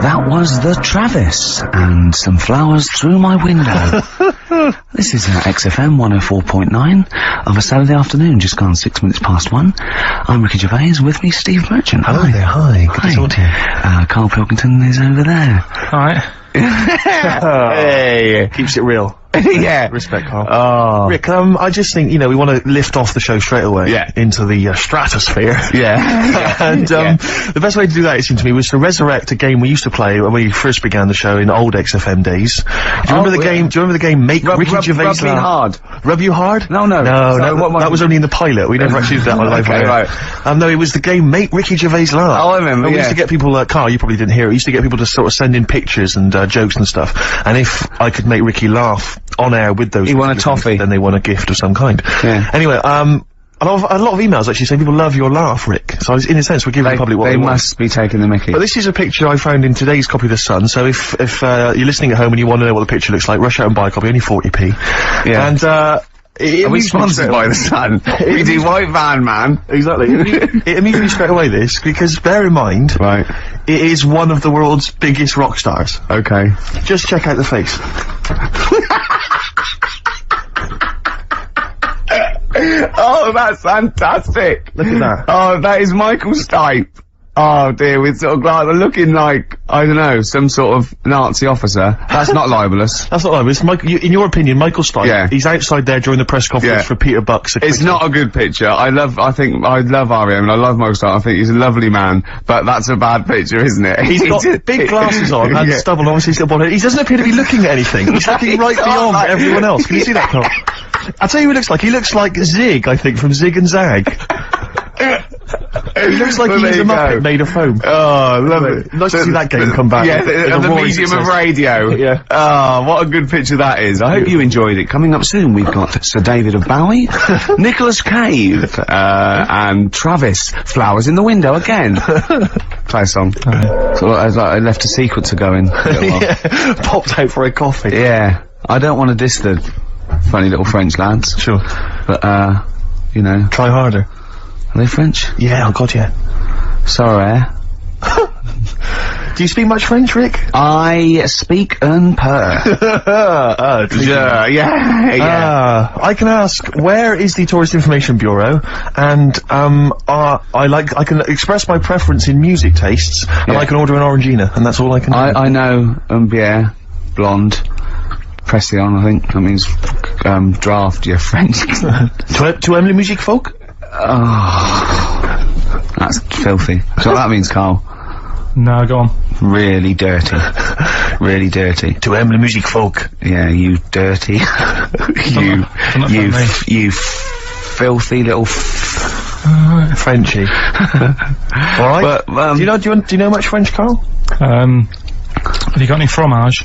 That was the Travis, and some flowers through my window. This is XFM 104.9 of a Saturday afternoon, just gone 6 minutes past 1. I'm Ricky Gervais, with me Steve Merchant. Hello there, hi. Good to talk to you. Karl Pilkington is over there. Alright. Hey, keeps it real. Yeah. Respect, Karl. Oh. Rick, I just think, we want to lift off the show straight away. Yeah. Into the stratosphere. Yeah. And, the best way to do that, it seemed to me, was to resurrect a game we used to play when we first began the show in old XFM days. Do you remember the game? Do you remember the game Make Ricky Gervais Rub me hard. Rub you hard? No. That was only in the pilot. We never actually did that on live. Okay, right. No, it was the game Make Ricky Gervais laugh. Oh, I remember, We used to get people, Karl, you probably didn't hear it, we used to get people to sort of send in pictures and, jokes and stuff. And if I could make Ricky laugh on air with those, he won a toffee. Then they won a gift of some kind. Yeah. Anyway, a lot of emails actually saying people love your laugh, Rick. So in a sense, we're giving the public what they want. They must be taking the mickey. But this is a picture I found in today's copy of The Sun, so if you're listening at home and you want to know what the picture looks like, rush out and buy a copy, only 40p. Yeah. And, are we sponsored by The Sun? We do White Van Man. Exactly. It amused me straight away, this, because bear in mind, right, it is one of the world's biggest rock stars. Okay. Just check out the face. Oh, that's fantastic! Look at that. Oh, that is Michael Stipe. Oh dear, with sort of looking like, I don't know, some sort of Nazi officer. That's not libelous. That's not libelous. In your opinion, Michael Stipe, yeah, he's outside there during the press conference for Peter Buck's. It's not a good picture. I love R.E.M. and I love Michael Stipe. I think he's a lovely man, but that's a bad picture, isn't it? He's got big glasses on and stubble, obviously he's got bald head. He doesn't appear to be looking at anything. He's looking right beyond everyone else. Can you see that, Karl? I'll tell you who he looks like. He looks like Zig, I think, from Zig and Zag. He looks like he's a Muppet made of foam. Oh, love it. Nice to see that game come back. Yeah, the medium of radio. Yeah. Oh, what a good picture that is. I hope you enjoyed it. Coming up soon, we've got Sir David of Bowie, Nicolas Cave, and Travis, Flowers in the Window again. Play a song. So I left a sequencer going. Yeah. Popped out for a coffee. Yeah. I don't want to diss the funny little French lads. Sure. But, try harder. Are they French? Yeah, oh god, yeah. Sorry. Do you speak much French, Rick? I speak un peu. Yeah. I can ask, where is the Tourist Information Bureau? And, I can express my preference in music tastes, and I can order an Orangina, and that's all I can do. I know, bière, blonde, Pression, I think. That means, draft your French. Tu aimes la musique folk? Oh, that's filthy. So what that means, Karl? No, go on. Really dirty. Really dirty. Tu aimes la musique folk? Yeah, you dirty. you filthy little Frenchie. Alright. But, do you know much French, Karl? Have you got any fromage?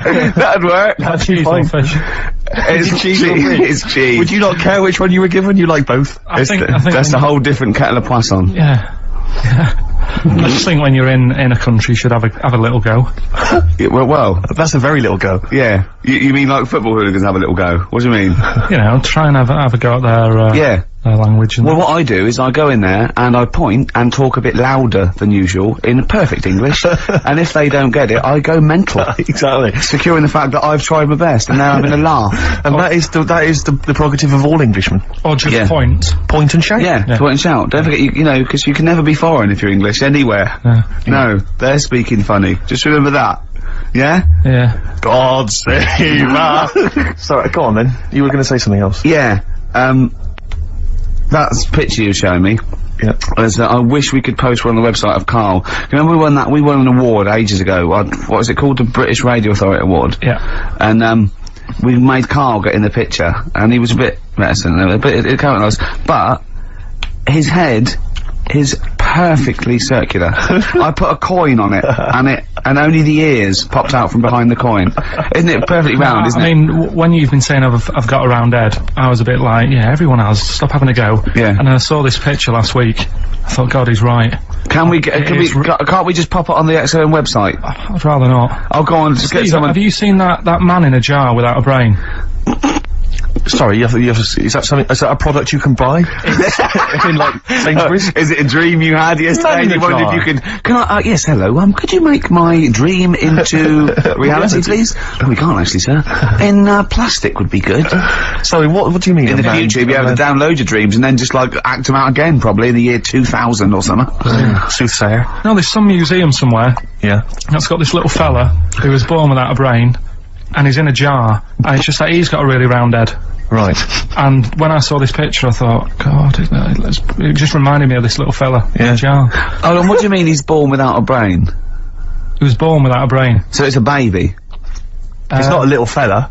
That'd work. That's cheese or fish. It's cheese. It's cheese. Would you not care which one you were given? You like both? I think that's a whole different kettle of poisson. Yeah. I just think when you're in a country, you should have a little go. Yeah, well, that's a very little go. Yeah. You mean like football hooligans have a little go? What do you mean? Try and have a go at their language. And what I do is I go in there and I point and talk a bit louder than usual in perfect English, and if they don't get it, I go mental. Exactly. Securing the fact that I've tried my best and now I'm in a laugh. And that is the prerogative of all Englishmen. Or just point. Point and shout? Yeah, point and shout. Don't forget, because you can never be foreign if you're English anywhere. No, they're speaking funny. Just remember that. Yeah? Yeah. God save us. Sorry, go on then. You were going to say something else. Yeah. That picture you're showing me. Yeah. I wish we could post one on the website of Karl. Remember we won an award ages ago. What was it called? The British Radio Authority Award. Yeah. And, we made Karl get in the picture, and he was a bit reticent, but it came nice. But his head is perfectly circular. I put a coin on it, and only the ears popped out from behind the coin. Isn't it perfectly round, isn't it? I mean, when you've been saying I've got a round head, I was a bit like, yeah, everyone has, stop having a go. Yeah. And then I saw this picture last week, I thought, God, he's right. Can't we just pop it on the XFM website? I'd rather not. I'll go on, just get someone... Have you seen that man in a jar without a brain? Sorry, is that something? Is that a product you can buy? In like Sainsbury's? Is it a dream you had yesterday? You wondered if you could. Can I? Yes, hello. Could you make my dream into reality, please? Oh, we can't actually, sir. In plastic would be good. Sorry, what do you mean? In the future, you'll be able to download your dreams and then just like act them out again, probably in the year 2000 or something. Soothsayer. No, there's some museum somewhere. Yeah. That's got this little fella who was born without a brain, and he's in a jar, and it's just like he's got a really round head. Right. And when I saw this picture, I thought, God, it just reminded me of this little fella in a jar. Oh, and what do you mean he's born without a brain? He was born without a brain. So it's a baby? He's not a little fella.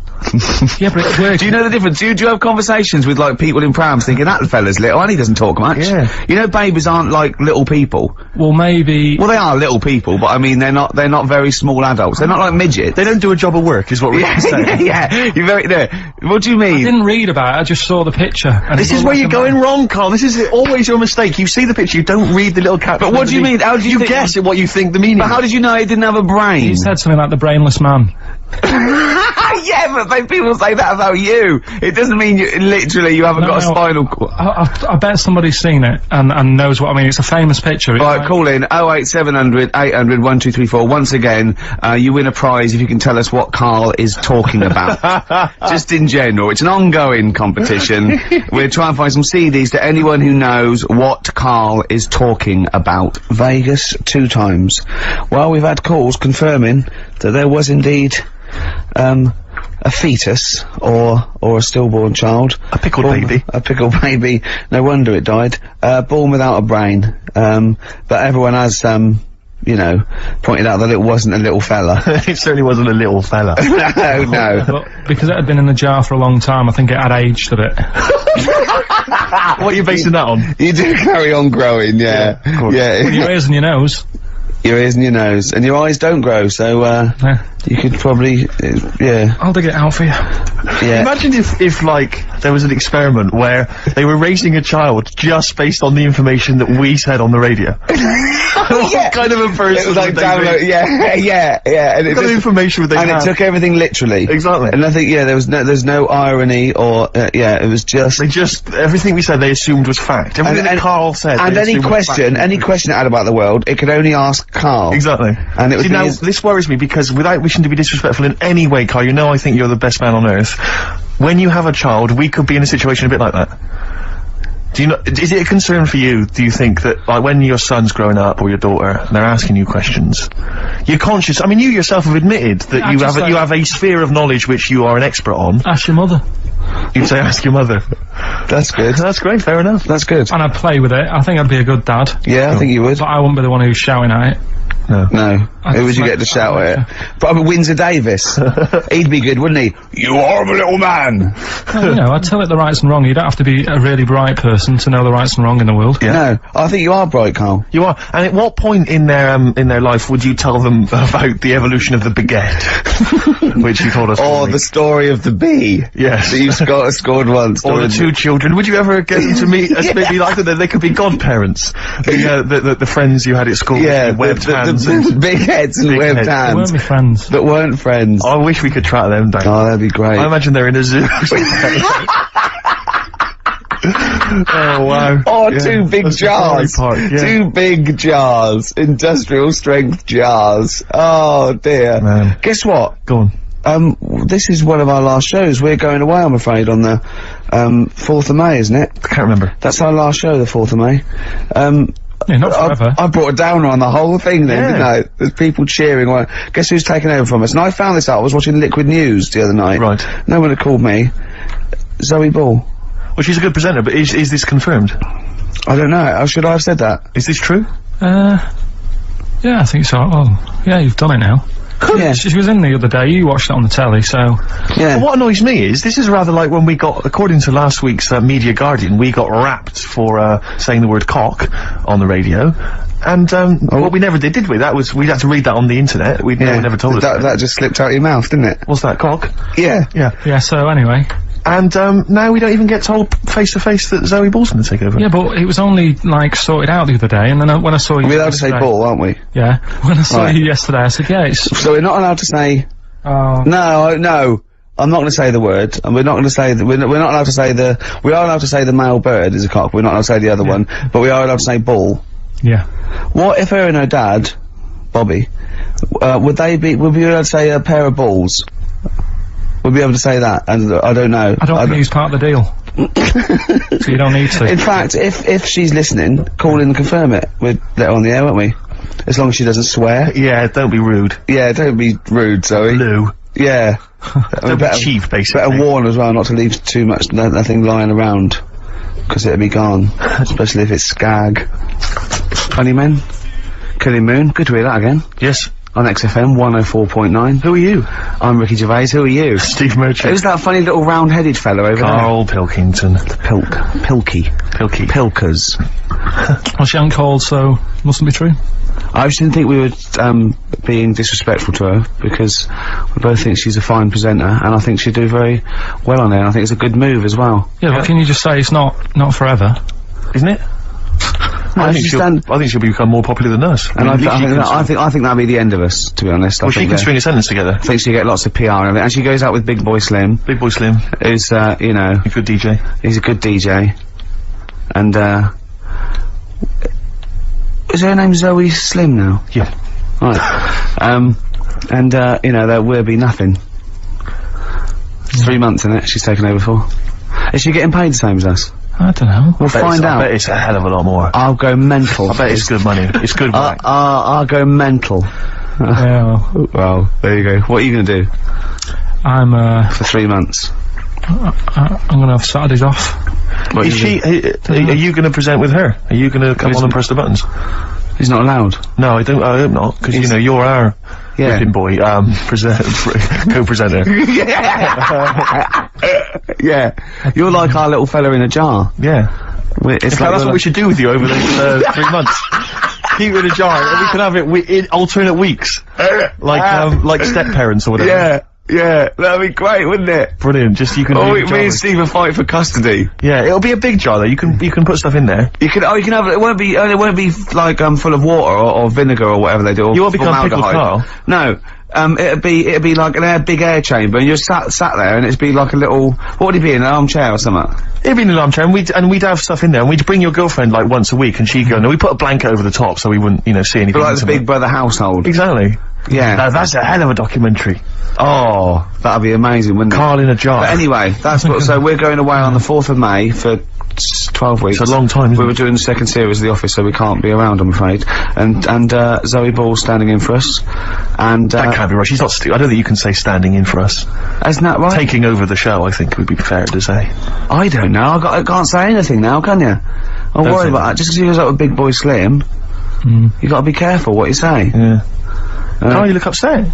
Yeah, but it's weird. Do you know the difference? Do you have conversations with, like, people in prams thinking, that fella's little, and he doesn't talk much? Yeah. You know babies aren't, like, little people. Well, maybe... Well, they are little people, but I mean, they're not very small adults. They're not like midgets. They don't do a job of work, is what we're saying. Yeah, you're very, no. What do you mean? I didn't read about it, I just saw the picture. And This is where you're going wrong, Carl. This is always your mistake. You see the picture, you don't read the little caption. But what do you mean? How do you guess at what you think the meaning But how did you know he didn't have a brain? He said something like the brainless man. Yeah, but people say that about you. It doesn't mean you haven't got a spinal cord. I bet somebody's seen it and knows what I mean. It's a famous picture. Right, call in 08700 800 1234. Once again, you win a prize if you can tell us what Karl is talking about. Just in general. It's an ongoing competition. We're trying to find some CDs to anyone who knows what Karl is talking about. Vegas 2 times. Well, we've had calls confirming that there was indeed a fetus or a stillborn child. A pickled baby. A pickled baby. No wonder it died. Born without a brain. But everyone has, you know, pointed out that it wasn't a little fella. It certainly wasn't a little fella. No. But because it had been in the jar for a long time, I think it had aged a bit. What are you basing that on? You do carry on growing, yeah. Well, your ears and your nose. Your ears and your nose. And your eyes don't grow, so, you could probably, yeah. I'll dig it out for you. Yeah. Imagine if, like, there was an experiment where they were raising a child just based on the information that we said on the radio. What kind of a person? It was like download, yeah. And what kind of information would they have? And it took everything literally. Exactly. And I think, yeah, there's no irony or, it was just... everything we said they assumed was fact. Everything that Karl said. And any question it had about the world, it could only ask Karl. Exactly. And it was now, this worries me because without wishing to be disrespectful in any way, Karl, you know I think you're the best man on earth. When you have a child, we could be in a situation a bit like that. Do you know, is it a concern for you, do you think, that, like, when your son's growing up, or your daughter, and they're asking you questions, you're conscious, I mean, you yourself have admitted that you have a sphere of knowledge which you are an expert on. Ask your mother. You'd say ask your mother. That's good. That's great, fair enough. That's good. And I'd play with it. I think I'd be a good dad. Yeah, I think you would. But I wouldn't be the one who's shouting at it. No. Who would you get to shout at it? Probably Windsor Davis. He'd be good, wouldn't he? You horrible little man! Well, you know, I'd tell it the rights and wrong. You don't have to be a really bright person to know the rights and wrong in the world. Yeah. No, I think you are bright, Karl. You are. And at what point in their life would you tell them about the evolution of the baguette? Which you told us. Or the story of the bee. Yes. That you scored once. Or the 2 children. Would you ever get them to meet as maybe like that? They could be godparents. The friends you had at school. Yeah, webbed hands. The big heads and webbed hands. They weren't my friends. That weren't friends. I wish we could track them down. Oh, that'd be great. I imagine they're in a zoo. Oh, wow. Oh, yeah. 2 big jars. Park, yeah. 2 big jars. Industrial strength jars. Oh, dear. Man. Guess what? Go on. This is one of our last shows. We're going away, I'm afraid, on the, 4th of May, isn't it? I can't remember. That's our last show, the 4th of May. Yeah, not forever. I brought a downer on the whole thing then, didn't I? There's people cheering. Well, guess who's taken over from us? And I found this out. I was watching Liquid News the other night. Right. No one had called me. Zoe Ball. Well, she's a good presenter, but is this confirmed? I don't know. Should I have said that? Is this true? Yeah, I think so. Well, yeah, you've done it now. Yeah. She was in the other day, you watched it on the telly, so... Yeah. Well, what annoys me is, this is rather like when we got, according to last week's Media Guardian, we got rapped for saying the word cock on the radio. And, well, we never did we? We had to read that on the internet. No one never told us that just slipped out of your mouth, didn't it? What's that, cock? Yeah. Yeah, so anyway... And, now we don't even get told face to face that Zoe Ball's gonna take over. Yeah, but it was only, like, sorted out the other day, and then when I saw you... We're allowed to say Ball, aren't we? Yeah. When I saw you yesterday, I said, yeah, it's... So we're not allowed to say... Oh. No. I'm not going to say the word, and we're not going to say we're not allowed to say we are allowed to say the male bird is a cock. We're not allowed to say the other one, but we are allowed to say bull. Yeah. What if her and her dad, Bobby, would we be able to say a pair of balls? We'd be able to say that, and I don't know. I don't think he's part of the deal. So you don't need to. In fact, if she's listening, call in and confirm it. We'd let her on the air, won't we? As long as she doesn't swear. Yeah, don't be rude. Yeah, don't be rude, Zoe. Lou. Yeah. Don't be cheap, basically. Better warn as well not to leave too much, nothing lying around. Because it'll be gone. Especially if it's skag. Funny Men. Killing Moon. Good to hear that again. Yes. On XFM 104.9. Who are you? I'm Ricky Gervais. Who are you? Steve Merchant. Who's that funny little round-headed fellow over Karl Pilkington. Pilkers. Well, she hadn't called, so mustn't be true. I just didn't think we were, being disrespectful to her, because we both think she's a fine presenter, and I think she'd do very well on there, and I think it's a good move as well. Yeah, but can you just say it's not forever? Isn't it? No, I think she'll become more popular than us. And I think that'll be the end of us, to be honest. Well, she can string a sentence together. I think she'll get lots of PR and everything. And she goes out with Big Boy Slim. Big Boy Slim. Who's, you know... a good DJ. He's a good DJ. And, is her name Zoe Slim now? Yeah. Right. And, you know, there will be nothing. It's 3 months, isn't it, she's taken over for? Is she getting paid the same as us? I don't know. We'll find out. I bet it's a hell of a lot more. I'll go mental. I bet it's good money. It's good work. I'll go mental. Yeah. Well, there you go. What are you gonna do? I'm, for 3 months. I'm gonna have Saturdays off. Are you gonna present with her? Are you gonna come on and press the buttons? He's not allowed. No, I hope not, because, you know, you're our whipping boy, co-presenter. Yeah. You're like our little fella in a jar. Yeah. It's like that's what we should do with you over the 3 months. Keep it in a jar, and we can have it in alternate weeks. Like step-parents or whatever. Yeah. Yeah, that'd be great, wouldn't it? Brilliant. Just you can. Me and Steve will fight for custody. Yeah, it'll be a big jar though. You can put stuff in there. You can have it. It won't be like full of water or vinegar or whatever they do. Or you won't become Pickle Carl. No. It'd be like an big air chamber, and you're sat there, and it'd be like a little. What would it be, an armchair or something? It'd be in an armchair, and we'd have stuff in there, and we'd bring your girlfriend like once a week, and she'd go. No, we put a blanket over the top so we wouldn't, you know, see anything. But like the Big Brother household. Exactly. Yeah. Now, that's a hell of a documentary. Oh, that'd be amazing, wouldn't it? Karl in a jar. But anyway, that's what. So we're going away on the 4th of May for 12 weeks. It's a long time, isn't it? We were doing the second series of The Office, so we can't be around, I'm afraid. And Zoe Ball's standing in for us. And that can't be right. She's not. I don't think you can say standing in for us. Isn't that right? Taking over the show, I think, would be fair to say. I don't know. I can't say anything now, can you? I'm worried about that. Just because he goes up with Big Boy Slim, you got to be careful what you say. Yeah. Can't you look upset?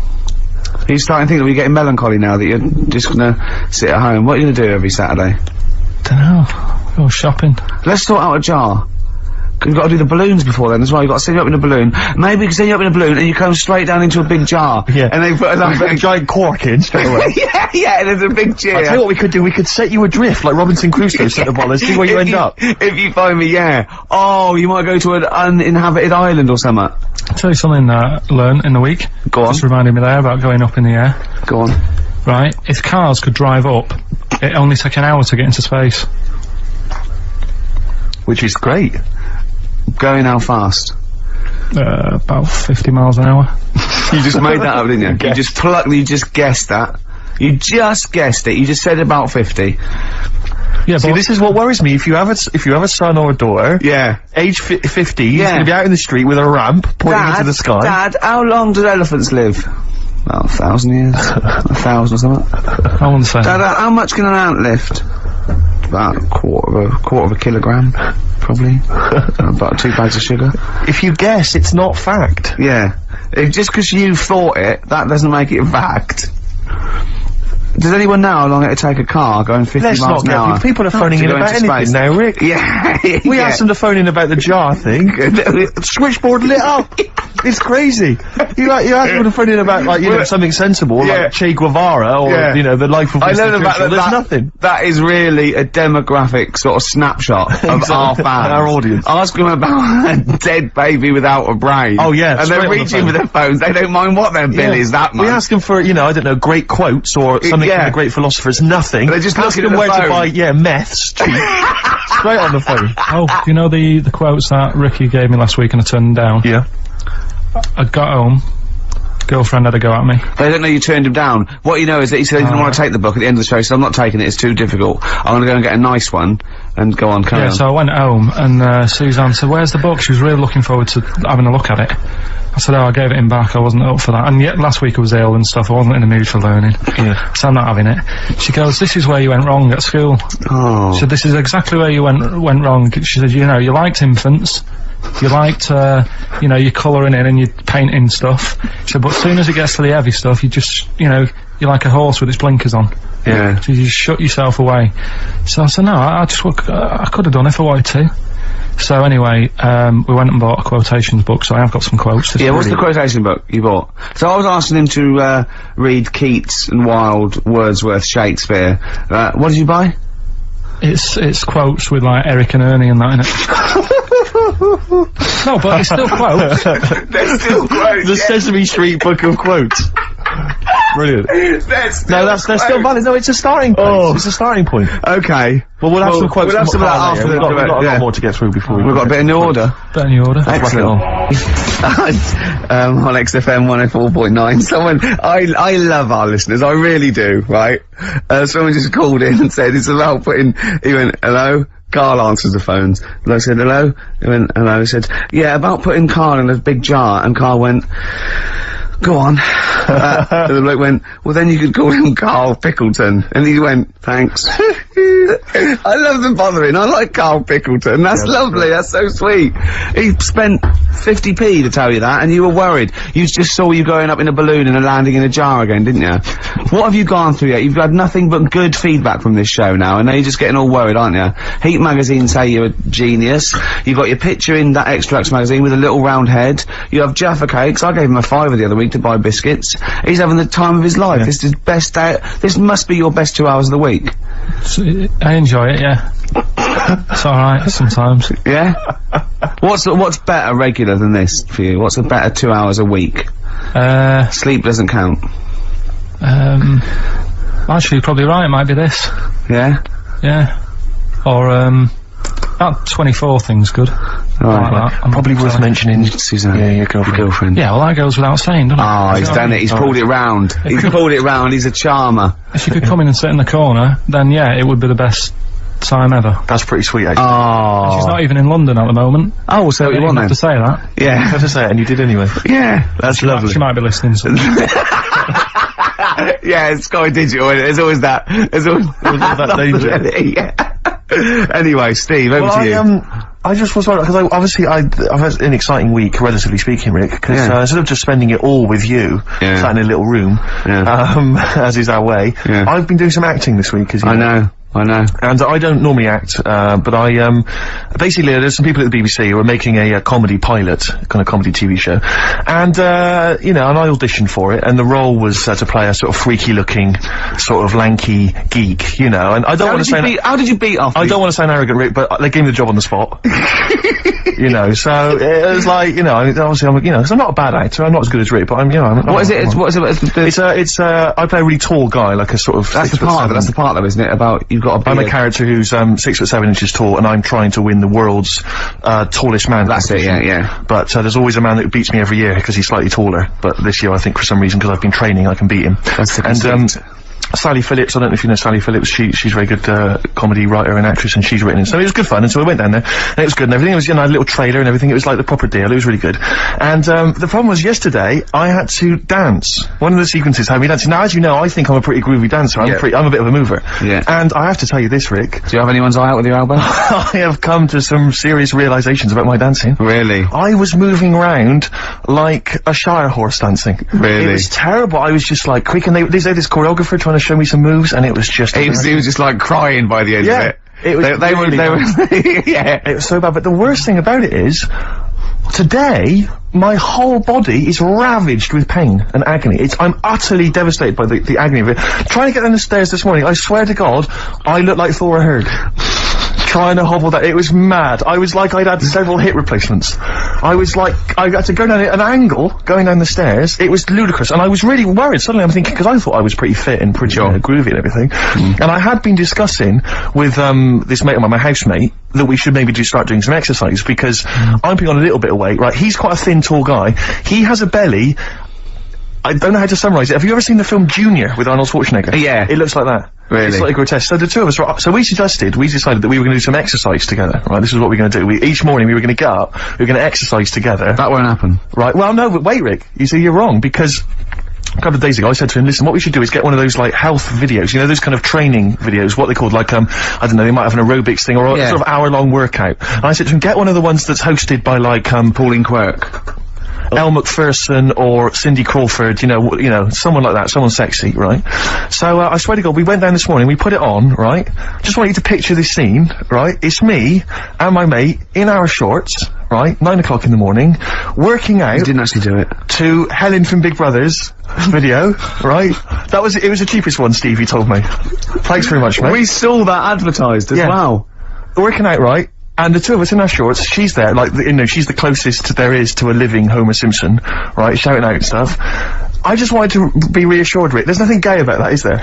You're starting to think that we're getting melancholy now that you're just gonna sit at home. What are you gonna do every Saturday? Dunno. Go shopping. Let's sort out a jar. You've got to do the balloons before then as well. You've got to send you up in a balloon. Maybe you can send you up in a balloon and you come straight down into a big jar. Yeah. And they put a giant cork in straight away. yeah, and there's a big cheer. I'll tell you what we could do. We could set you adrift like Robinson Crusoe set the ball and see where you end up. If you find me, yeah. Oh, you might go to an uninhabited island or something. I'll tell you something I learned in the week. Go on. Just reminded me there about going up in the air. Go on. Right, if cars could drive up, it only took an hour to get into space. Which is great. Going how fast? About 50 miles an hour. You just made that up, didn't you? You just guessed that. You just guessed it. You just said about 50. Yeah, see, this is what worries me. If you have a son or a daughter, age 50, he's gonna be out in the street with a ramp pointing into the sky. Dad, how long do elephants live? About 1,000 years. 1,000 or something. I wouldn't say. Dad, how much can an ant lift? About a quarter of a kilogram, probably. About 2 bags of sugar. If you guess, it's not fact. Yeah. Just because you thought it, that doesn't make it fact. Does anyone know how long it'd take a car going 50 miles an hour? People are phoning in about anything now, Rick. Yeah. We asked them to phone in about the jar thing. Switchboard lit up. It's crazy. You ask me to put in about, like, you know, something sensible, like Che Guevara, or, you know, the life of Winston Churchill. There's nothing. That is really a demographic sort of snapshot of our fans. Our audience. Ask them about a dead baby without a brain. Oh, yeah. And they're reaching for their phones. They don't mind what their bill is that much. We ask them for, you know, I don't know, great quotes or something from the great philosophers. Nothing. They're just ask them where to buy, meths cheap. Straight on the phone. Oh, do you know the quotes that Ricky gave me last week and I turned down? Yeah. I got home, girlfriend had a go at me. They don't know you turned him down. What you know is that he said he didn't want to take the book at the end of the show, so I'm not taking it, it's too difficult. I'm gonna go and get a nice one, and go on, carry on. So I went home, and Suzanne said, where's the book? She was really looking forward to having a look at it. I said, I gave it him back, I wasn't up for that. And yet, last week I was ill and stuff, I wasn't in the mood for learning. So I'm not having it. She goes, this is where you went wrong at school. Oh. She said, this is exactly where you went wrong. She said, you know, you liked infants. You liked, you know, your colouring in and your painting stuff. She said, but as soon as it gets to the heavy stuff, you just, you know, you're like a horse with its blinkers on. Yeah. So you just shut yourself away. So I said, no, I could have done it if I wanted to. So anyway, we went and bought a quotations book, so I have got some quotes. What's the quotation book you bought? So I was asking him to, read Keats and Wilde, Wordsworth, Shakespeare. What did you buy? It's quotes with, like, Eric and Ernie and that in it. No, but it's still quotes. They're still quotes. The Sesame Street book of quotes. Brilliant. They're still valid. No, it's a starting point. It's a starting point. Okay. Well, we'll have some quotes. We'll have some of that after We've got a lot more to get through before we've got a bit in the order. Excellent. On XFM 104.9, someone, I love our listeners, I really do, right? Someone just called in and said, it's about putting, he went, hello? Karl answers the phones. And I said, hello? He went, hello? He said, yeah, about putting Karl in a big jar, and Karl went, go on. And the bloke went, well then you could call him Karl Pilkington. And he went, thanks. I love the bothering. I like Karl Pilkington. That's lovely. That's so sweet. He spent 50p to tell you that, and you were worried. You just saw you going up in a balloon and landing in a jar again, didn't you? What have you gone through yet? You've had nothing but good feedback from this show now, and now you're just getting all worried, aren't you? Heat magazine say you're a genius. You've got your picture in that Extracts magazine with a little round head. You have Jaffa cakes. I gave him a £5 the other week to buy biscuits. He's having the time of his life. This is best day. This must be your best 2 hours of the week. I enjoy it, yeah. It's alright sometimes. Yeah? What's better regular than this for you? What's a better 2 hours a week? Sleep doesn't count. Actually, you're probably right, it might be this. Yeah? Yeah. Or, that 24 thing's good. Right. Probably worth mentioning Suzanne. Yeah, your girlfriend. Yeah, well that goes without saying, doesn't it? Oh, he's done it. He's pulled it round. He's pulled it round. He's a charmer. If you could come in and sit in the corner, then yeah, it would be the best time ever. That's pretty sweet, actually. Oh. She's not even in London at the moment. Oh, well, so you want have to say that. Yeah. You have to say it, and you did anyway. Yeah. That's lovely. She might be listening to Yeah, it's Sky Digital, isn't it? There's always that. There's always that danger. Yeah. Anyway, Steve, over to you. I just was wondering, because I've had an exciting week, relatively speaking, Rick, because instead of just spending it all with you, sat in a little room, as is our way, I've been doing some acting this week, as you know. I know. And I don't normally act, but I, basically there's some people at the BBC who are making a comedy pilot, kind of comedy TV show. And, you know, and I auditioned for it, and the role was to play a sort of freaky looking, sort of lanky geek, you know, and I don't want to say— how did you beat off? I don't want to sound arrogant, Rick, but they gave me the job on the spot. You know, so it was like, you know, obviously I'm, you know, 'cause I'm not a bad actor, I'm not as good as Rick, but I'm, you know, What is it? I play a really tall guy, like a sort of— That's the part though, isn't it? About, you've got to be— I'm a character who's 6'7" tall, and I'm trying to win the world's tallest man. That's it, yeah. But there's always a man that beats me every year because he's slightly taller. But this year, I think for some reason, because I've been training, I can beat him. That's the Sally Phillips, I don't know if you know Sally Phillips, she's a very good comedy writer and actress, and she's written it. So it was good fun, and so we went down there, and it was good and everything. It was, you know, a little trailer and everything. It was like the proper deal. It was really good. And the problem was yesterday, I had to dance. One of the sequences had me dancing. Now, as you know, I think I'm a pretty groovy dancer. I'm a bit of a mover. Yeah. And I have to tell you this, Rick. Do you have anyone's eye out with your elbow? I have come to some serious realizations about my dancing. Really? I was moving around like a Shire horse dancing. Really? It was terrible. I was just like quick, and they had this choreographer trying to show me some moves, and it was just— he was just like crying by the end of it. It was they were yeah. It was so bad, but the worst thing about it is, today, my whole body is ravaged with pain and agony. I'm utterly devastated by the agony of it. Trying to get down the stairs this morning, I swear to God, I look like Thor Hurd. Trying to hobble that, it was mad. I was like I'd had several hip replacements. I was like, I had to go down at an angle, going down the stairs. It was ludicrous, and I was really worried. Suddenly I'm thinking, because I thought I was pretty fit and pretty groovy and everything, and I had been discussing with this mate of mine, my housemate, that we should maybe start doing some exercise, because I'm putting on a little bit of weight, right? He's quite a thin, tall guy. He has a belly. I don't know how to summarise it. Have you ever seen the film Junior with Arnold Schwarzenegger? Yeah. It looks like that. Really? It's like grotesque. So the two of us were so we decided that we were going to do some exercise together, right? This is what we're going to do. Each morning we were going to get up, we were going to exercise together. That won't happen. Right, well no, but wait Rick, you see you're wrong, because a couple of days ago I said to him, listen, what we should do is get one of those like health videos, you know, those kind of training videos, what they called like, I don't know, they might have an aerobics thing or a sort of hour-long workout. And I said to him, get one of the ones that's hosted by like, Pauline Quirk. Elle Macpherson or Cindy Crawford, you know, someone like that, someone sexy, right? So, I swear to God, we went down this morning, we put it on, right? Just want you to picture this scene, right? It's me and my mate in our shorts, right? 9 o'clock in the morning, working out. You didn't actually do it. To Helen from Big Brother's video, right? It was the cheapest one, Steve, he told me. Thanks very much, mate. We saw that advertised as well. Working out, right? And the two of us in our shorts, she's there, like, you know, she's the closest there is to a living Homer Simpson, right, shouting out and stuff. I just wanted to be reassured, Rick. There's nothing gay about that, is there?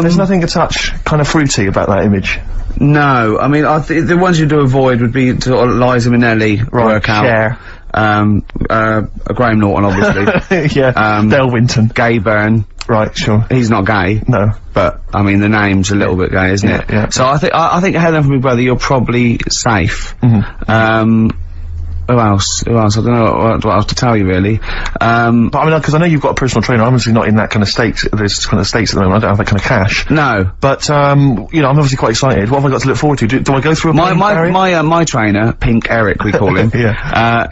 There's nothing a touch kind of fruity about that image. No, I mean, the ones you'd avoid would be sort of Liza Minnelli workout. Cher. Graham Norton, obviously. Yeah. Del Winton. Gay Byrne. Right, sure. He's not gay. No. But, I mean, the name's a little bit gay, isn't it? Yeah. So I think Helen from Big Brother, you're probably safe. Who else? I don't know what else to tell you, really. But I mean, because I know you've got a personal trainer, I'm obviously not in that kind of state, this kind of states at the moment, I don't have that kind of cash. No. But, you know, I'm obviously quite excited. What have I got to look forward to? Do I go through a my trainer, Pink Eric, we call him. I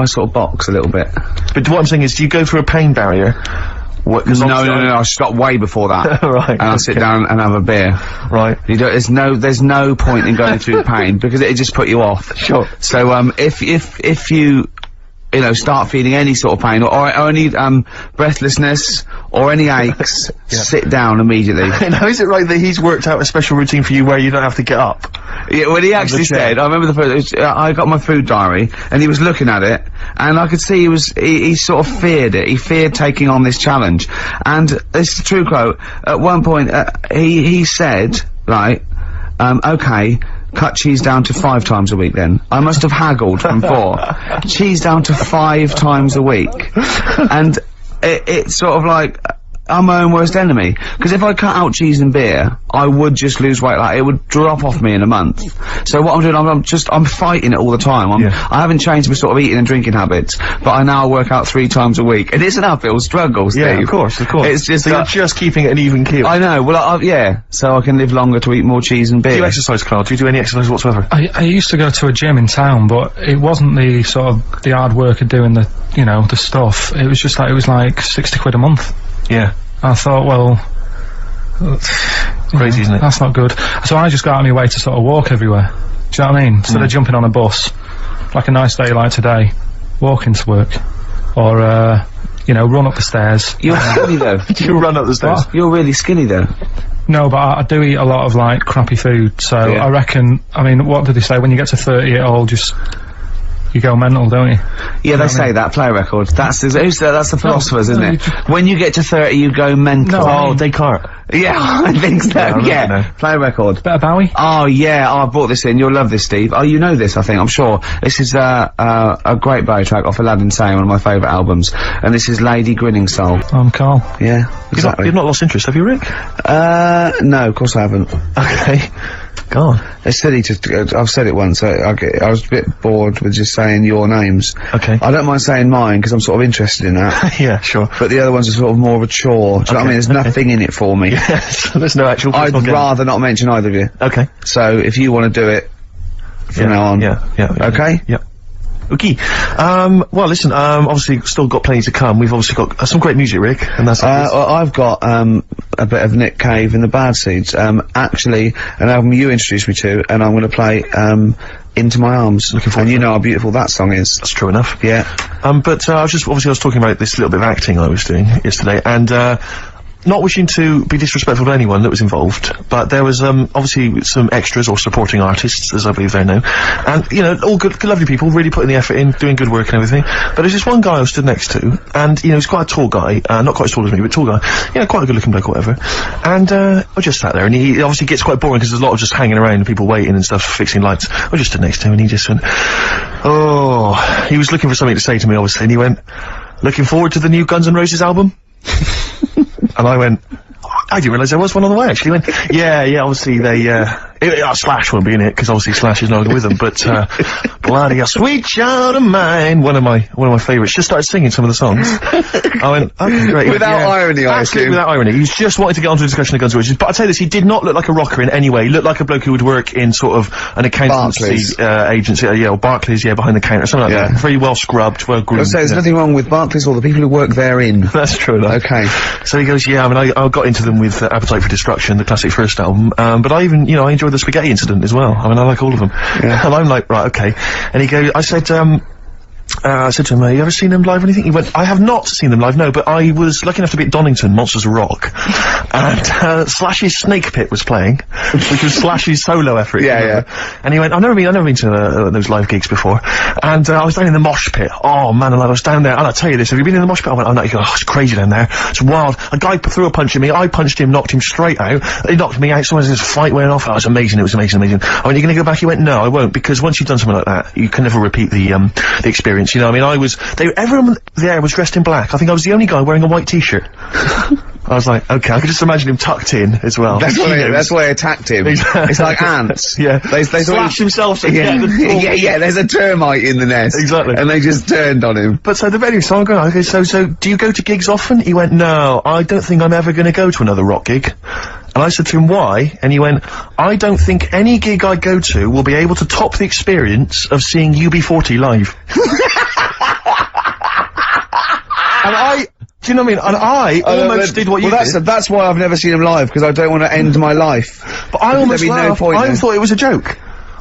sort of box a little bit. But what I'm saying is, do you go through a pain barrier? No, I stopped way before that. Right. And I'll sit down and have a beer. Right. There's no point in going through pain, because it'll just put you off. Sure. So, if you start feeling any sort of pain, or any, breathlessness, or any aches, sit down immediately. Now, is it right that he's worked out a special routine for you where you don't have to get up? Yeah, well, he actually said, I remember the first, I got my food diary, and he was looking at it, and I could see he sort of feared it. He feared taking on this challenge. And this is a true quote. At one point, he said, right, okay, cut cheese down to 5 times a week then. I must have haggled from 4. Cheese down to 5 times a week. And it's sort of like, I'm my own worst enemy. Because if I cut out cheese and beer, I would just lose weight. Like, it would drop off me in a month. So what I'm doing, I'm fighting it all the time. I haven't changed my sort of eating and drinking habits, but I now work out 3 times a week. And it's an uphill struggle, Steve. Yeah, of course. It's just, so you're just keeping it an even keel. I know, well, yeah. So I can live longer to eat more cheese and beer. Do you exercise, Carl? Do you do any exercise whatsoever? I used to go to a gym in town, but it wasn't the sort of, the hard work of doing the, the stuff. It was just like, it was like 60 quid a month. Yeah. I thought, well, crazy, isn't it? That's not good. So I just got out of my way to sort of walk everywhere. Do you know what I mean? Instead of jumping on a bus, like a nice day like today, walk into work, or run up the stairs. You're skinny though. You run up the stairs. What? You're really skinny though. No, but I do eat a lot of like crappy food. So I reckon. I mean, what did they say? When you get to 30, it all just. You go mental, don't you? Yeah, they say that, play record. That's the philosophers, isn't it? When you get to 30, you go mental. No, Descartes. Yeah, I think so, yeah. Play record. Better Bowie? Oh, yeah, I brought this in. You'll love this, Steve. Oh, you know this, I think, I'm sure. This is, a great Bowie track off Aladdin Sane, one of my favourite albums. And this is Lady Grinning Soul. I'm Carl. Yeah, exactly. You've not lost interest, have you, Rick? No, of course I haven't. Okay. Go on. It's silly I've said it once, I was a bit bored with just saying your names. Okay. I don't mind saying mine, because I'm sort of interested in that. Yeah, sure. But the other ones are sort of more of a chore. Do you know what I mean? There's nothing in it for me. Yes, there's no actual I'd rather not mention either of you. Okay. So, if you want to do it from now on. Yeah. Okay? Yeah. Okay. Well, listen, obviously still got plenty to come. We've obviously got some great music, Rick, and that's well, I've got, a bit of Nick Cave and the Bad Seeds. Actually, an album you introduced me to, and I'm gonna play, Into My Arms. Looking forward And to you it. know how beautiful that song is. That's true enough. Yeah. But I was talking about this little bit of acting I was doing yesterday, and not wishing to be disrespectful to anyone that was involved, but there was obviously some extras or supporting artists, as I believe they're known, and you know, all good lovely people, really putting the effort in, doing good work and everything. But there's this one guy I was stood next to, and you know, he's quite a tall guy, not quite as tall as me, but tall guy, you know, quite a good looking bloke or whatever. And I just sat there, and he obviously gets quite boring because there's a lot of just hanging around and people waiting and stuff, fixing lights. I just stood next to him, and he just went, oh, he was looking for something to say to me, obviously, and he went, looking forward to the new Guns N' Roses album? And I went, I didn't realise there was one on the way, actually. He went, yeah, obviously they, Slash won't be in it, because obviously Slash is no longer with them, but, bloody hell, Sweet Child of Mine, one of my favourites, just started singing some of the songs. I went, okay, great. Without irony, I absolutely assume. without irony. He's just wanted to get onto a discussion of Guns N' Roses, but I'll tell you this, he did not look like a rocker in any way. He looked like a bloke who would work in sort of an accountancy, agency, or Barclays, behind the counter, something like that. Very well scrubbed, well groomed. So there's nothing wrong with Barclays or the people who work therein. That's true enough. Okay. So he goes, yeah, I mean, I got into them with Appetite for Destruction, the classic first album, but I even, you know, I enjoyed the Spaghetti Incident as well. I mean, I like all of them. Yeah. And I'm like, right, okay. And he goes, I said to him, have you ever seen them live or anything? He went, I have not seen them live, no, but I was lucky enough to be at Donington, Monsters of Rock, and Slash's Snake Pit was playing, which was Slash's solo effort. Yeah. And he went, I've never been to those live gigs before, and I was down in the mosh pit. Oh man, I was down there, and I'll tell you this, have you been in the mosh pit? I went, oh no. He goes, oh, it's crazy down there, it's wild. A guy threw a punch at me, I punched him, knocked him straight out, he knocked me out, someone this fight went off, it was amazing. I went, you're gonna go back? He went, no, I won't, because once you've done something like that, you can never repeat the experience, you know. I mean, everyone there was dressed in black. I think I was the only guy wearing a white t-shirt. I was like, okay, I could just imagine him tucked in as well. That's why I attacked him. Exactly. It's like ants. Yeah. They Slash himself. Yeah, there's a termite in the nest. Exactly. And they just turned on him. But so I'm going, okay, so do you go to gigs often? He went, no, I don't think I'm ever gonna go to another rock gig. And I said to him, why? And he went, I don't think any gig I go to will be able to top the experience of seeing UB40 live. And do you know what I mean? And I almost did what you did. That's why I've never seen him live, because I don't want to end my life. But I almost laughed. I thought it was a joke.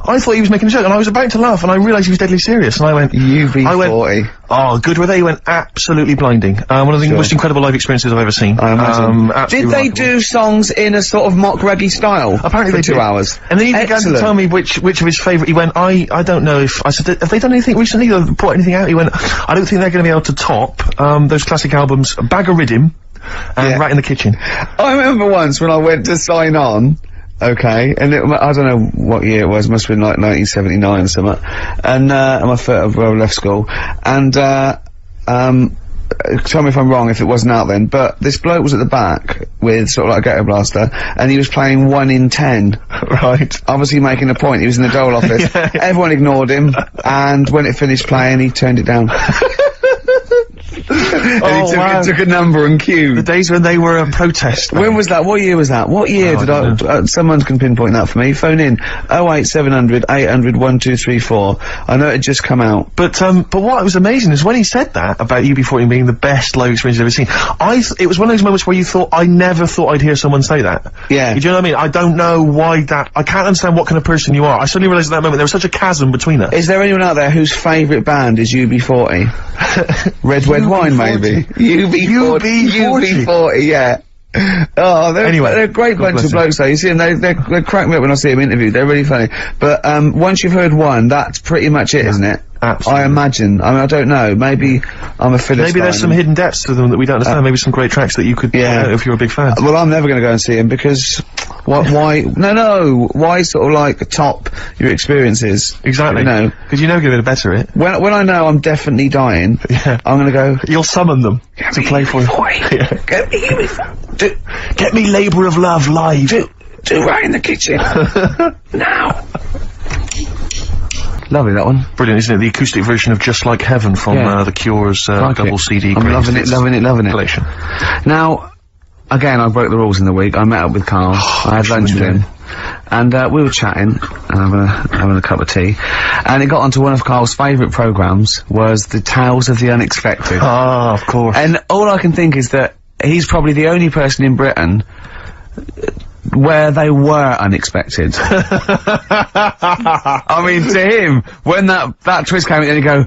I thought he was making a joke, and I was about to laugh, and I realised he was deadly serious, and I went, UB40. Oh, good were they? He went, absolutely blinding. One of the most incredible live experiences I've ever seen. I imagine. Did they do songs in a sort of mock reggae style? Apparently for 2 hours. And then he began to tell me which of his favourite, he went, I don't know if, I said, have they done anything recently, or brought anything out? He went, I don't think they're gonna be able to top, those classic albums, Bag of Riddim, and Rat in the Kitchen. I remember once when I went to sign on, okay, and I don't know what year it was, must have been like 1979 or something, and I left school, and tell me if I'm wrong if it wasn't out then, but this bloke was at the back with sort of like a ghetto blaster, and he was playing 1 in 10. Right. Obviously making a point, he was in the dole office. Everyone ignored him, and when it finished playing, he turned it down. And he took a number and queued. The days when they were a protest. When was that? What year was that? What year did someone can pinpoint that for me. Phone in 08700 800 1234. I know it had just come out. But what was amazing is when he said that about UB40 being the best live experience I've ever seen, it was one of those moments where you thought, I never thought I'd hear someone say that. Yeah. Do you know what I mean? I don't know why I can't understand what kind of person you are. I suddenly realised at that moment there was such a chasm between us. Is there anyone out there whose favourite band is UB40? Red Wine, maybe. UB40, yeah. Oh, they're a great bunch of blokes though. You see them, they crack me up when I see them interviewed. They're really funny. But, once you've heard one, that's pretty much it, isn't it? Absolutely. I imagine. I mean, I don't know. Maybe I'm a Philistine. Maybe there's some hidden depths to them that we don't understand. Maybe some great tracks that you could, if you're a big fan. Well, I'm never gonna go and see him because, why, why sort of like top your experiences? Exactly. You know? Because you never give it a better it. When I know I'm definitely dying, I'm gonna go. You'll summon them to play for you. Get me Labour of Love live. Do Right in the Kitchen. Now. Lovely, that one. Brilliant, isn't it? The acoustic version of Just Like Heaven from The Cure's double CD. I'm loving it. Compilation. Now, again, I broke the rules in the week. I met up with Karl. I had lunch with him. And we were chatting, and having a cup of tea, and it got onto one of Karl's favourite programmes, was the Tales of the Unexpected. Ah, of course. And all I can think is that he's probably the only person in Britain where they were unexpected. I mean, to him, when that twist came in, and he go,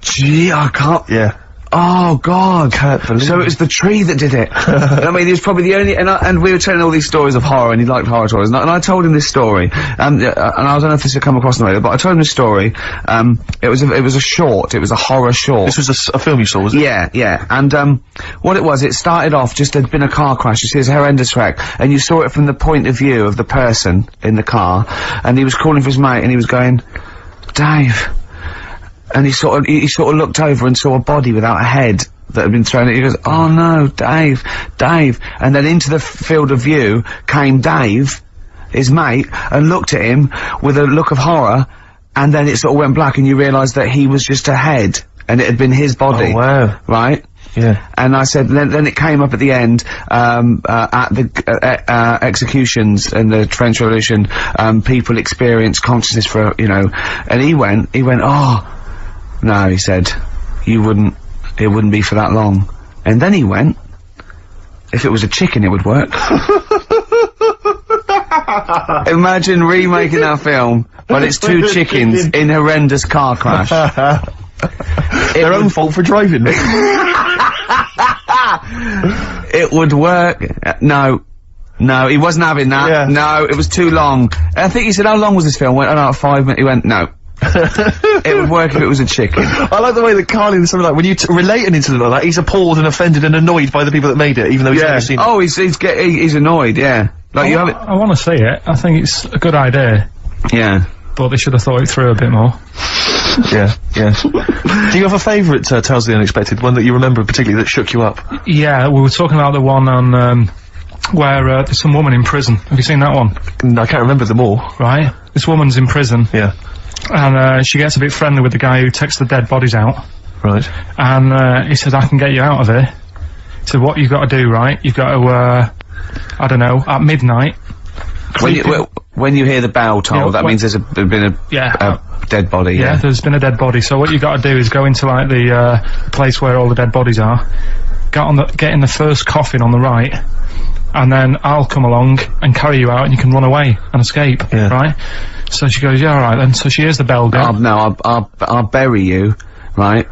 gee, I can't. Yeah. Oh God! Can't believe so it was the tree that did it. I mean, he was probably the only, and we were telling all these stories of horror, and he liked horror stories, and I told him this story, and I don't know if this had come across the radio, but I told him this story. It was a short. It was a horror short. This was a film you saw, was it? Yeah, yeah. And what it was, it started off just there'd been a car crash. You see, it's a horrendous wreck, and you saw it from the point of view of the person in the car, and he was calling for his mate, and he was going, Dave. And he sort of looked over and saw a body without a head that had been thrown at. He goes, oh no, Dave. And then into the field of view came Dave, his mate, and looked at him with a look of horror, and then it sort of went black, and you realised that he was just a head, and it had been his body. Oh wow. Right? Yeah. And I said, then it came up at the end, at the executions in the French Revolution, people experience consciousness for, you know, and he went, oh, no, he said, it wouldn't be for that long. And then he went, if it was a chicken, it would work. Imagine remaking that film, but it's two chickens in horrendous car crash. Their own fault for driving. It would work. No, he wasn't having that. Yeah. No, it was too long. I think he said, how long was this film? Went, about 5 minutes. He went, no. It would work if it was a chicken. I like the way that Carl in something like, when you relate an incident like that, he's appalled and offended and annoyed by the people that made it, even though he's never seen it. Oh, he's annoyed, yeah. Like, you have it. I want to see it. I think it's a good idea. Yeah. But they should have thought it through a bit more. Yeah. Do you have a favourite Tales of the Unexpected, one that you remember particularly that shook you up? Yeah, we were talking about the one on, where, there's some woman in prison. Have you seen that one? No, I can't remember them all. Right. This woman's in prison. Yeah. And, she gets a bit friendly with the guy who takes the dead bodies out. Right. And, he says, I can get you out of here. He said, what you've got to do, right? You've got to, I don't know, at midnight. When you hear the bell toll, that means there's been a dead body. Yeah, there's been a dead body. So what you got to do is go into like the place where all the dead bodies are, get in the first coffin on the right, and then I'll come along and carry you out, and you can run away and escape. Yeah. Right? So she goes, yeah, all right then. So she hears the bell go. I'll bury you, right?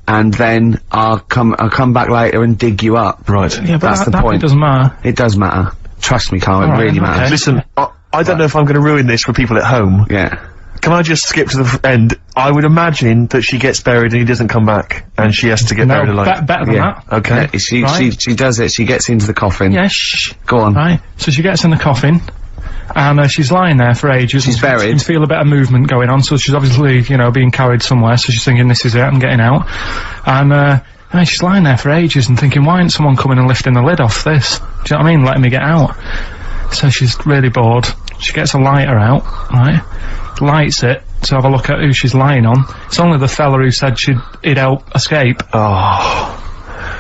And then I'll come back later and dig you up. Right. Yeah, but that's the point. It doesn't matter. It does matter. Trust me, Carl, it really matters. Okay. Listen, I don't know if I'm going to ruin this for people at home. Yeah. Can I just skip to the end? I would imagine that she gets buried and he doesn't come back, and she has to get buried alive. Better than that. Okay. Yeah, she does it. She gets into the coffin. Yeah, shh. Go on. Right. So she gets in the coffin, and she's lying there for ages. She's buried. You can feel a bit of movement going on, so she's obviously, you know, being carried somewhere, so she's thinking, this is it, I'm getting out. And she's lying there for ages and thinking, why isn't someone coming and lifting the lid off this? Do you know what I mean? Letting me get out. So she's really bored. She gets a lighter out, right? Lights it to have a look at who she's lying on. It's only the fella who said he'd help escape. Oh.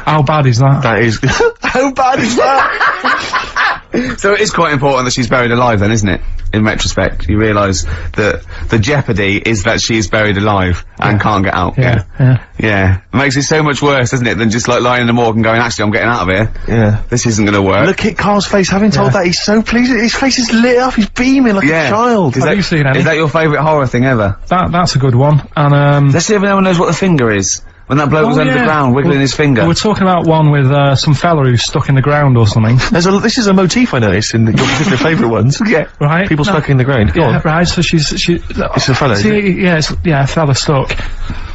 How bad is that? That is... How bad is that? So it is quite important that she's buried alive then, isn't it? In retrospect, you realise that the jeopardy is that she is buried alive and can't get out. Yeah. It makes it so much worse, doesn't it, than just like lying in the morgue and going, actually, I'm getting out of here. Yeah. This isn't gonna work. Look at Carl's face, having told that, he's so pleased. His face is lit up, he's beaming like a child. Have you seen any? Is that your favourite horror thing ever? That's a good one. And let's see if anyone knows what the finger is. When that bloke was under the ground, wiggling his finger. We were talking about one with, some fella who's stuck in the ground or something. This is a motif I noticed in your particular favourite ones. Yeah. Right. People stuck in the ground. Go on. Right, so it's a fella, a fella stuck.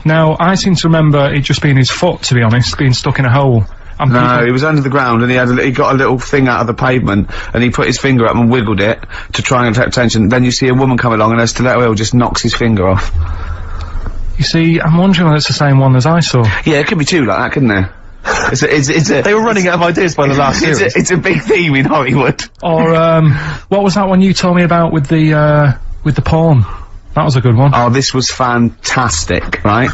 Now, I seem to remember it just being his foot, to be honest, being stuck in a hole. No, he was under the ground and he got a little thing out of the pavement and he put his finger up and wiggled it to try and attract attention. Then you see a woman come along and her stiletto heel just knocks his finger off. You see, I'm wondering whether it's the same one as I saw. Yeah, it could be two like that, couldn't there? They were running out of ideas by the last series. It's a big theme in Hollywood. Or, what was that one you told me about with the porn? That was a good one. Oh, this was fantastic, right?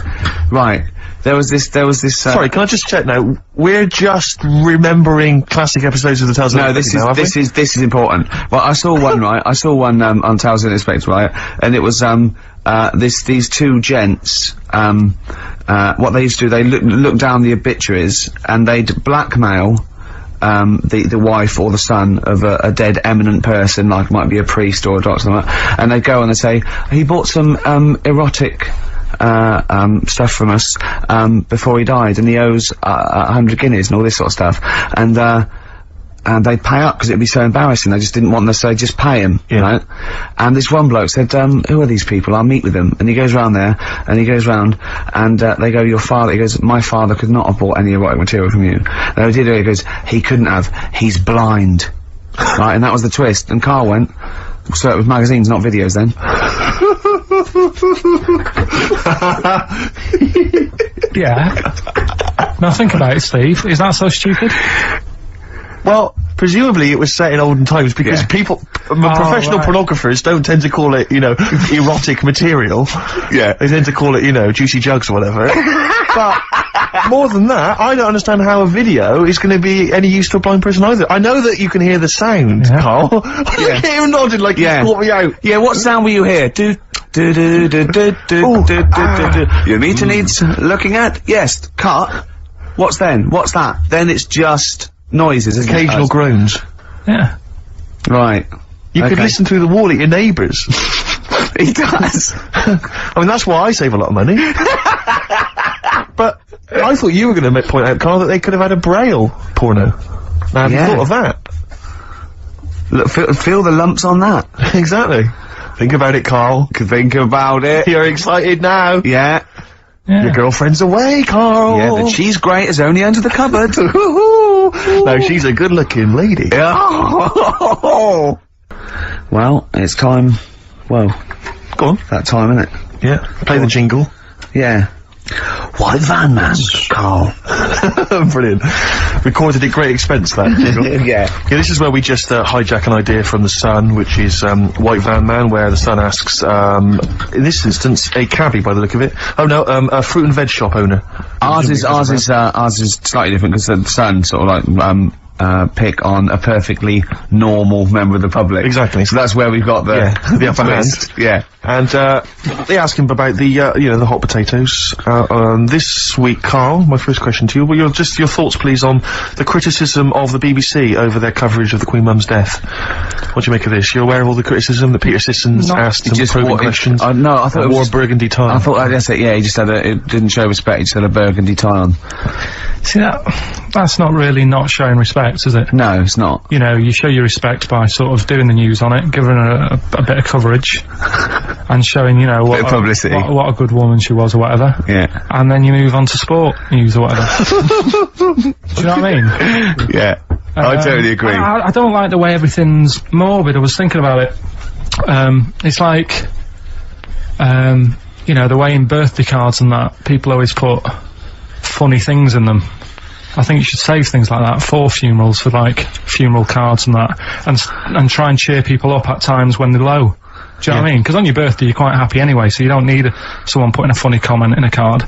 Right. There was this, Sorry, can I just check now? We're just remembering classic episodes of the Tales of the Unexpected. No, this is important. Well, I saw one, right? I saw one, on Tales of the Unexpected, right? And it was, these two gents, what they used to do, they look down the obituaries, and they'd blackmail, the wife or the son of a dead eminent person, like might be a priest or a doctor, something like that, and they go and they say, he bought some erotic stuff from us before he died, and he owes 100 guineas and all this sort of stuff, and they'd pay up because it'd be so embarrassing. They just didn't want to say, just pay him, right? And this one bloke said, who are these people? I'll meet with them. And he goes round there, and he goes round, and they go, your father, he goes, my father could not have bought any erotic material from you. No, he did, he goes, he couldn't have, he's blind. Right, and that was the twist. And Karl went, so it was magazines, not videos then. Yeah. Now think about it, Steve. Is that so stupid? Well, presumably it was set in olden times because professional pornographers don't tend to call it, you know, erotic material. Yeah. They tend to call it, you know, juicy jugs or whatever. But more than that, I don't understand how a video is going to be any use to a blind person either. I know that you can hear the sound, Karl. Look at him nodding like he's caught me out. Yeah, what sound will you hear? Do. Your meter needs looking at? Yes. Cut. What's then? What's that? Then it's just noises, isn't occasional it? groans. Yeah. Right. You could listen through the wall at your neighbours. He does. I mean, that's why I save a lot of money. But I thought you were going to point out, Karl, that they could have had a Braille porno. Now, have you thought of that? Look, feel the lumps on that. Exactly. Think about it, Karl. Think about it. You're excited now. Yeah. Your girlfriend's away, Karl. Yeah, the cheese grate is only under the cupboard. No, she's a good-looking lady. Yeah. Well, it's time. Well, go on. That time, isn't it? Yeah. Play the jingle. Yeah. White van man, Karl. Brilliant. Recorded at great expense, that jingle. Yeah, this is where we just hijack an idea from The Sun, which is White Van Man, where The Sun asks, in this instance, a cabbie by the look of it. Oh no, a fruit and veg shop owner. Ours is slightly different because The Sun sort of like pick on a perfectly normal member of the public. Exactly. So that's where we've got the upper hand. Yeah. And they ask him about the you know, the hot potatoes. This week, Karl, my first question to you, well, your thoughts please on the criticism of the BBC over their coverage of the Queen Mum's death. What do you make of this? You're aware of all the criticism that Peter Sissons asked some probing questions? No, I thought it wore a burgundy tie. I thought that's it. Yeah, he just had it didn't show respect. He just had a burgundy tie on. See, that's not really not showing respect, is it? No, it's not. You know, you show your respect by sort of doing the news on it, giving her a bit of coverage, and showing, you know, what a good woman she was or whatever. Yeah. And then you move on to sport news or whatever. Do you know what I mean? Yeah. I totally agree. I don't like the way everything's morbid. I was thinking about it. It's like, you know, the way in birthday cards and that, people always put funny things in them. I think you should save things like that for funerals, for like funeral cards and that, and try and cheer people up at times when they're low. Do you know what I mean? Because on your birthday you're quite happy anyway, so you don't need someone putting a funny comment in a card.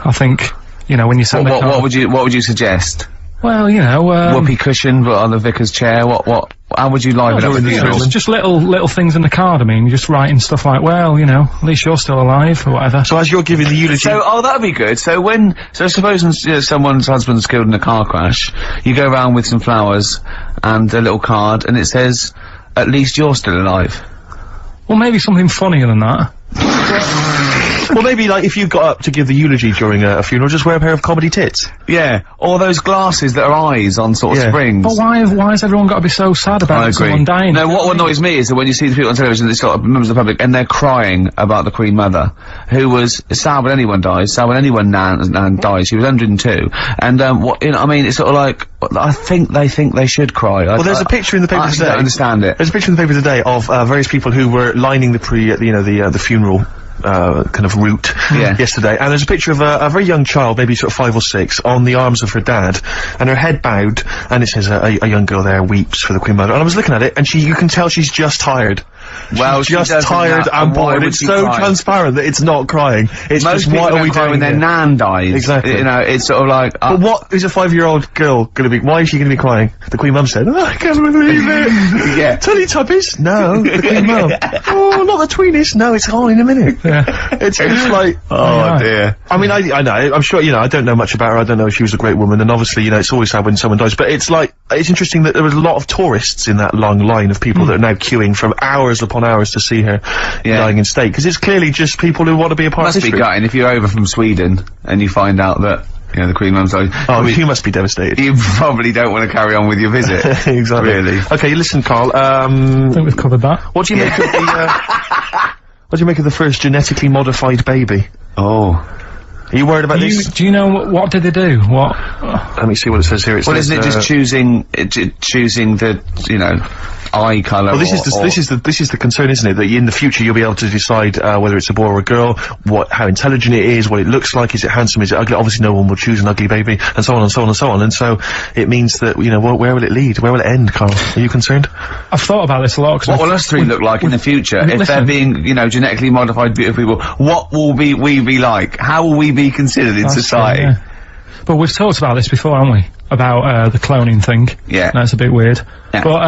I think, you know, when you send a card... What would you suggest? Well, you know, whoopee cushion, but on the vicar's chair. How would you liven it up with funerals? Just little things in the card. I mean, you're just writing stuff like, well, you know, at least you're still alive or whatever. So as you're giving the eulogy, that'd be good. So suppose someone's husband's killed in a car crash, you go around with some flowers and a little card, and it says, "At least you're still alive." Well, maybe something funnier than that. Well, maybe, like, if you got up to give the eulogy during a funeral, just wear a pair of comedy tits. Yeah. Or those glasses that are eyes on sort of springs. But why has everyone got to be so sad about someone dying? No, what annoys me is that when you see the people on television, these sort of members of the public, and they're crying about the Queen Mother, who was sad when anyone dies, sad when anyone dies. She was 102. And, you know, I mean, it's sort of like, I think they should cry. Well, there's a picture in the paper today. I don't understand it. There's a picture in the paper today of, various people who were lining the the funeral kind of route yesterday, and there's a picture of a very young child, maybe sort of 5 or 6, on the arms of her dad, and her head bowed, and it says a young girl there weeps for the Queen Mother. And I was looking at it, and you can tell she's just tired. Well, she's just tired and bored. It's so transparent that it's not crying. It's most just, what are we doing when their nan dies? Exactly. You know, it's sort of like. But what is a 5-year-old girl gonna be? Why is she gonna be crying? The Queen Mum said, "Oh, I can't believe it." Yeah. Teletubbies? No, the Queen Mum. Oh, not the tweenies. No, it's on in a minute. Yeah. It's like, oh dear. I mean, I know. I'm sure, you know, I don't know much about her. I don't know if she was a great woman, and obviously, you know, it's always sad when someone dies. But it's like, it's interesting that there was a lot of tourists in that long line of people that are now queuing from hours upon hours to see her dying in state, because it's clearly just people who want to be a part of history. Must be gutting if you're over from Sweden and you find out that, you know, the Queen Mum's like, oh, you must be devastated. You probably don't want to carry on with your visit. Exactly. Really. Okay, listen, Carl, I think we've covered that. what do you make of the, what do you make of the first genetically modified baby? Oh. Are you worried about this? Do you know what did they do? What? Let me see what it says here. It Well, says, isn't it just choosing the, you know, eye colour? well, this is the concern, isn't it? That in the future you'll be able to decide whether it's a boy or a girl, how intelligent it is, what it looks like, is it handsome, is it ugly? Obviously, no one will choose an ugly baby, and so on and so on and so on. And so it means that, you know, where will it lead? Where will it end, Carl? Are you concerned? I've thought about this a lot. What will us three look like in the future if they're being, you know, genetically modified beautiful people? What will we be like? How will we be considered in society? Yeah. But we've talked about this before, haven't we? About the cloning thing. Yeah. That's a bit weird. Yeah. But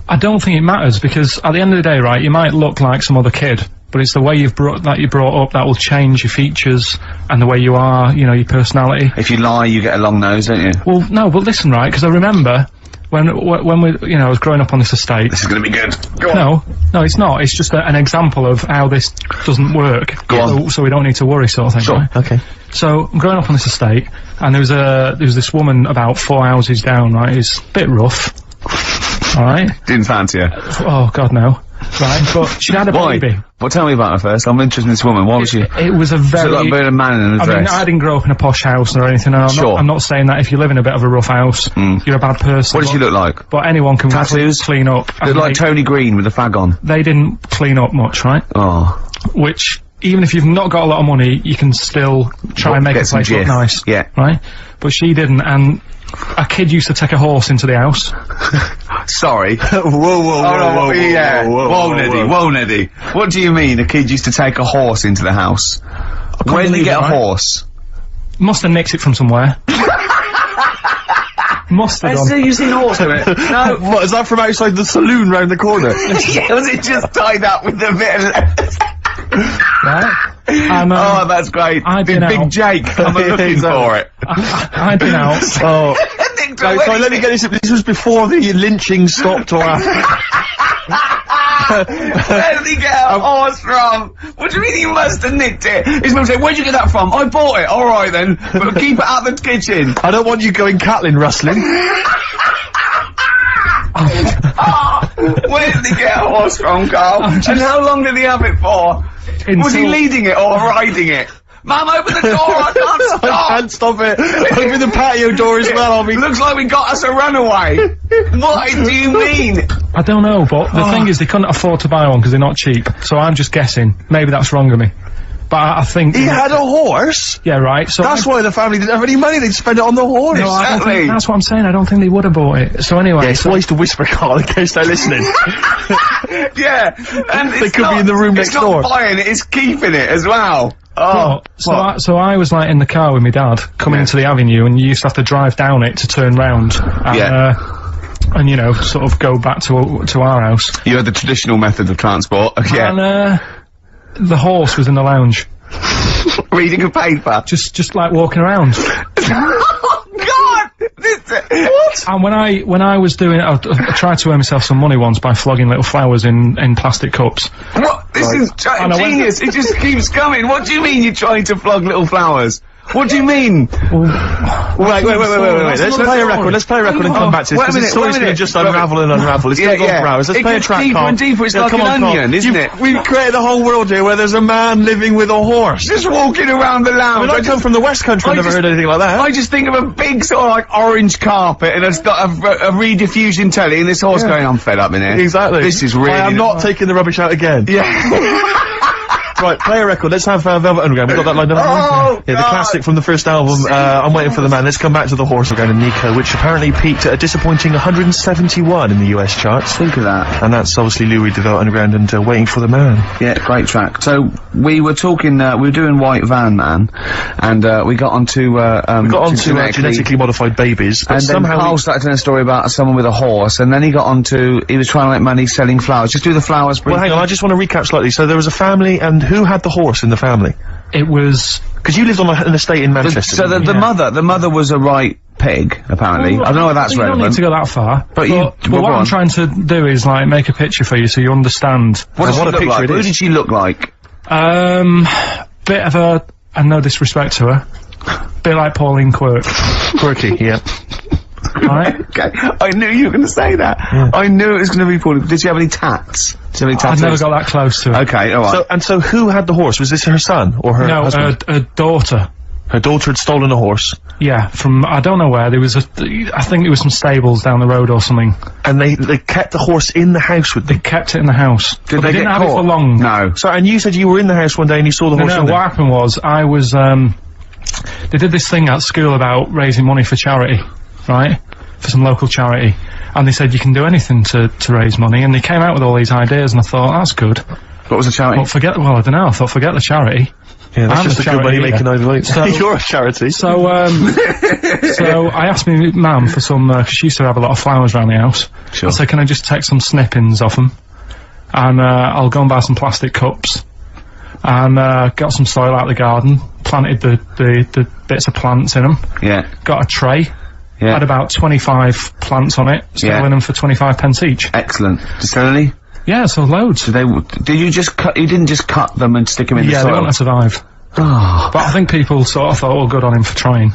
I don't think it matters, because at the end of the day, right, you might look like some other kid, but it's the way you're brought up that will change your features and the way you are, you know, your personality. If you lie, you get a long nose, don't you? Well, no, but listen, right, because I remember when we, you know, I was growing up on this estate. This is gonna be good. Go on. No, it's not. It's just an example of how this doesn't work. Go on. So we don't need to worry, sort of thing. Sure. Right? Okay. So I'm growing up on this estate, and there was this woman about 4 houses down. Right, it's a bit rough. All right. Didn't fancy her. Oh God, no. Right, but she had a baby. Well, tell me about her first. I'm interested in this woman. Why was she? It was a very. Like a man in a dress. I mean, I didn't grow up in a posh house or anything. And I'm not saying that if you live in a bit of a rough house, you're a bad person. What does she look like? But anyone can Tattoos? clean up. Look like Tony Green with a fag on. They didn't clean up much, right? Oh. Which, even if you've not got a lot of money, you can still try and make a place look nice. Yeah. Right? But she didn't, and a kid used to take a horse into the house. Sorry. Whoa, Neddy. What do you mean, a kid used to take a horse into the house? Where did he get a horse? Must have nicked it from somewhere. Must have done. You seen a horse in it? No. What, is that from outside the saloon round the corner? Yeah, was it just tied up with a bit of... Right? And, oh, that's great. Big Jake, come looking for it. I'd been out. Oh. Sorry, let me get this. This was before the lynching stopped or after. Where did he get a horse from? What do you mean he must have nicked it? His mum said, where'd you get that from? I bought it. Alright then. But keep it out of the kitchen. I don't want you going Catlin rustling. Where did he get a horse from, Carl? And how long did he have it for? Was he leading it or riding it? Mum, open the door, I can't stop! I can't stop it! Open the patio door as well, Looks like we got us a runaway! What do you mean? I don't know, but the thing is, they couldn't afford to buy one because they're not cheap, so I'm just guessing. Maybe that's wrong of me. But I think... He had a horse? Yeah, right, so... That's why the family didn't have any money, they'd spend it on the horse! No, I don't think, that's what I'm saying, I don't think they would have bought it. So anyway... Yeah, it's wise to whisper, Carl, in case they're listening. Yeah, and they could be in the room next door. It's not buying it, it's keeping it as well. Oh, so I was like in the car with my dad coming into the avenue, and you used to have to drive down it to turn round. And, and you know, sort of go back to our house. You had the traditional method of transport. Yeah. And the horse was in the lounge, reading a paper. Just like walking around. Oh God! What? And when I was doing it, I tried to earn myself some money once by flogging little flowers in plastic cups. What? This is genius. It just keeps coming. What do you mean you're trying to flog little flowers? What do you mean? Wait. Let's play a record. Let's play a record and come back to this. Because the story's going to just unravel and unravel. It's going to go for hours. Let's play a track, Carl. It gets deeper and deeper. It's like an onion, isn't it? We've created a whole world here where there's a man living with a horse. Just walking around the lounge. I mean, I come from the West Country. I've never heard anything like that. I just think of a big sort of like orange carpet and it's got a rediffusion telly and this horse going, I'm fed up in here. Exactly. This is really... I am not taking the rubbish out again. Yeah. Right, play a record. Let's have Velvet Underground. We've got that lined up. Oh, yeah, the classic from the first album, I'm Waiting for the Man. Let's come back to the horse again and Nico, which apparently peaked at a disappointing 171 in the US charts. Think of that. And that's obviously Lou Reed, the Velvet Underground, and Waiting for the Man. Yeah, great track. So, we were talking, we were doing White Van Man, and we got onto, genetically modified babies, but and somehow then Carl started telling a story about someone with a horse, and then he got onto, he was trying to make money selling flowers. Just do the flowers briefly. Well, hang on, I just want to recap slightly. So there was a family, and who had the horse in the family? It was... Because you lived on an estate in Manchester. The mother was a right pig, apparently. I don't know whether that's you relevant. don't need to go that far. But what I'm trying to do is, like, make a picture for you so you understand. What does she look like? Who did she look like? Bit of a, and no disrespect to her, bit like Pauline Quirk. Quirky, yeah. Right? Okay. I knew you were going to say that. Yeah. I knew it was going to be Pauline. Did she have any tats? I've never got that close to her. Okay, alright. So who had the horse? Was this her son or her husband? No, her daughter. Her daughter had stolen a horse. Yeah, from, I don't know where, I think it was some stables down the road or something. And they kept the horse in the house with them? They kept it in the house. Did they didn't get have caught? it for long. No. So, and you said you were in the house one day and you saw the horse in there? What happened was, I was, they did this thing at school about raising money for charity, right? For some local charity. And they said you can do anything to raise money, and they came out with all these ideas, and I thought, that's good. What was the charity? Well, I don't know, I thought, forget the charity. Yeah, that's just a good money making idea. So, you're a charity. So, so I asked my mum for some, 'cause she used to have a lot of flowers around the house. Sure. I said, can I just take some snippings off them? And, I'll go and buy some plastic cups. And, got some soil out of the garden, planted the bits of plants in them. Yeah. Got a tray. Yeah. Had about 25 plants on it, selling them for 25 pence each. Excellent. Did you sell any? Yeah, so loads. Did you didn't just cut them and stick them in the soil? Yeah, they wouldn't have survived. Oh. But I think people sort of thought, oh, good on him for trying.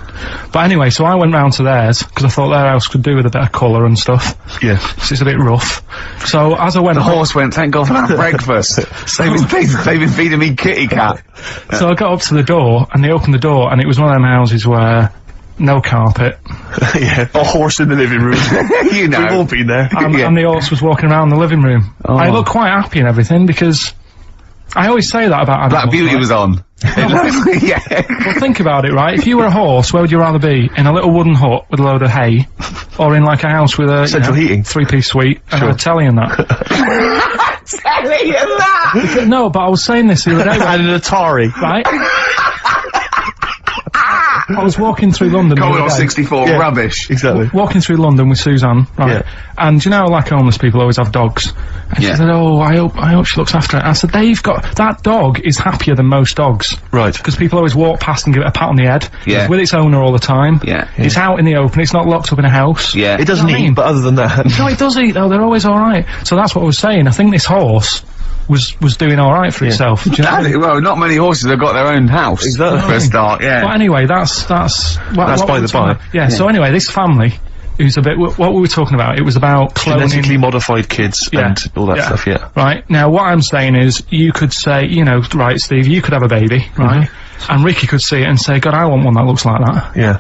But anyway, so I went round to theirs, because I thought their house could do with a bit of colour and stuff. Yeah. So it's a bit rough. So as I went... The horse went, thank God for that breakfast. They've been feeding me kitty cat. So I got up to the door, and they opened the door, and it was one of them houses where... no carpet. Yeah, a horse in the living room. You know. We've all been there. And the horse was walking around the living room. Oh. I looked quite happy and everything, because I always say that about animals. Black Beauty was on. Yeah. Well, think about it, right? If you were a horse, where would you rather be? In a little wooden hut with a load of hay, or in like a house with a central heating, 3-piece suite, and a telly and that? Telly and that. No, but I was saying this the other day. And an Atari, right? I was walking through London. Commodore 64, rubbish. Exactly. Walking through London with Suzanne, right? Yeah. And you know, like homeless people always have dogs. And she said, oh, I hope she looks after it. I said, that dog is happier than most dogs. Right. Because people always walk past and give it a pat on the head. Yeah. It's with its owner all the time. Yeah. It's out in the open, it's not locked up in a house. Yeah. It doesn't eat, but other than that. No, it does eat though, they're always alright. So that's what I was saying. I think this horse was doing alright for itself. Do you know? Well, not many horses have got their own house. Exactly. For a start, yeah. But anyway, that's by the by. Yeah, so anyway, this family, who's a bit, what we were talking about, it was about cloning. Genetically modified kids and all that stuff, yeah. Right, now what I'm saying is, you could say, you know, right, Steve, you could have a baby, right? And Ricky could see it and say, God, I want one that looks like that. Yeah.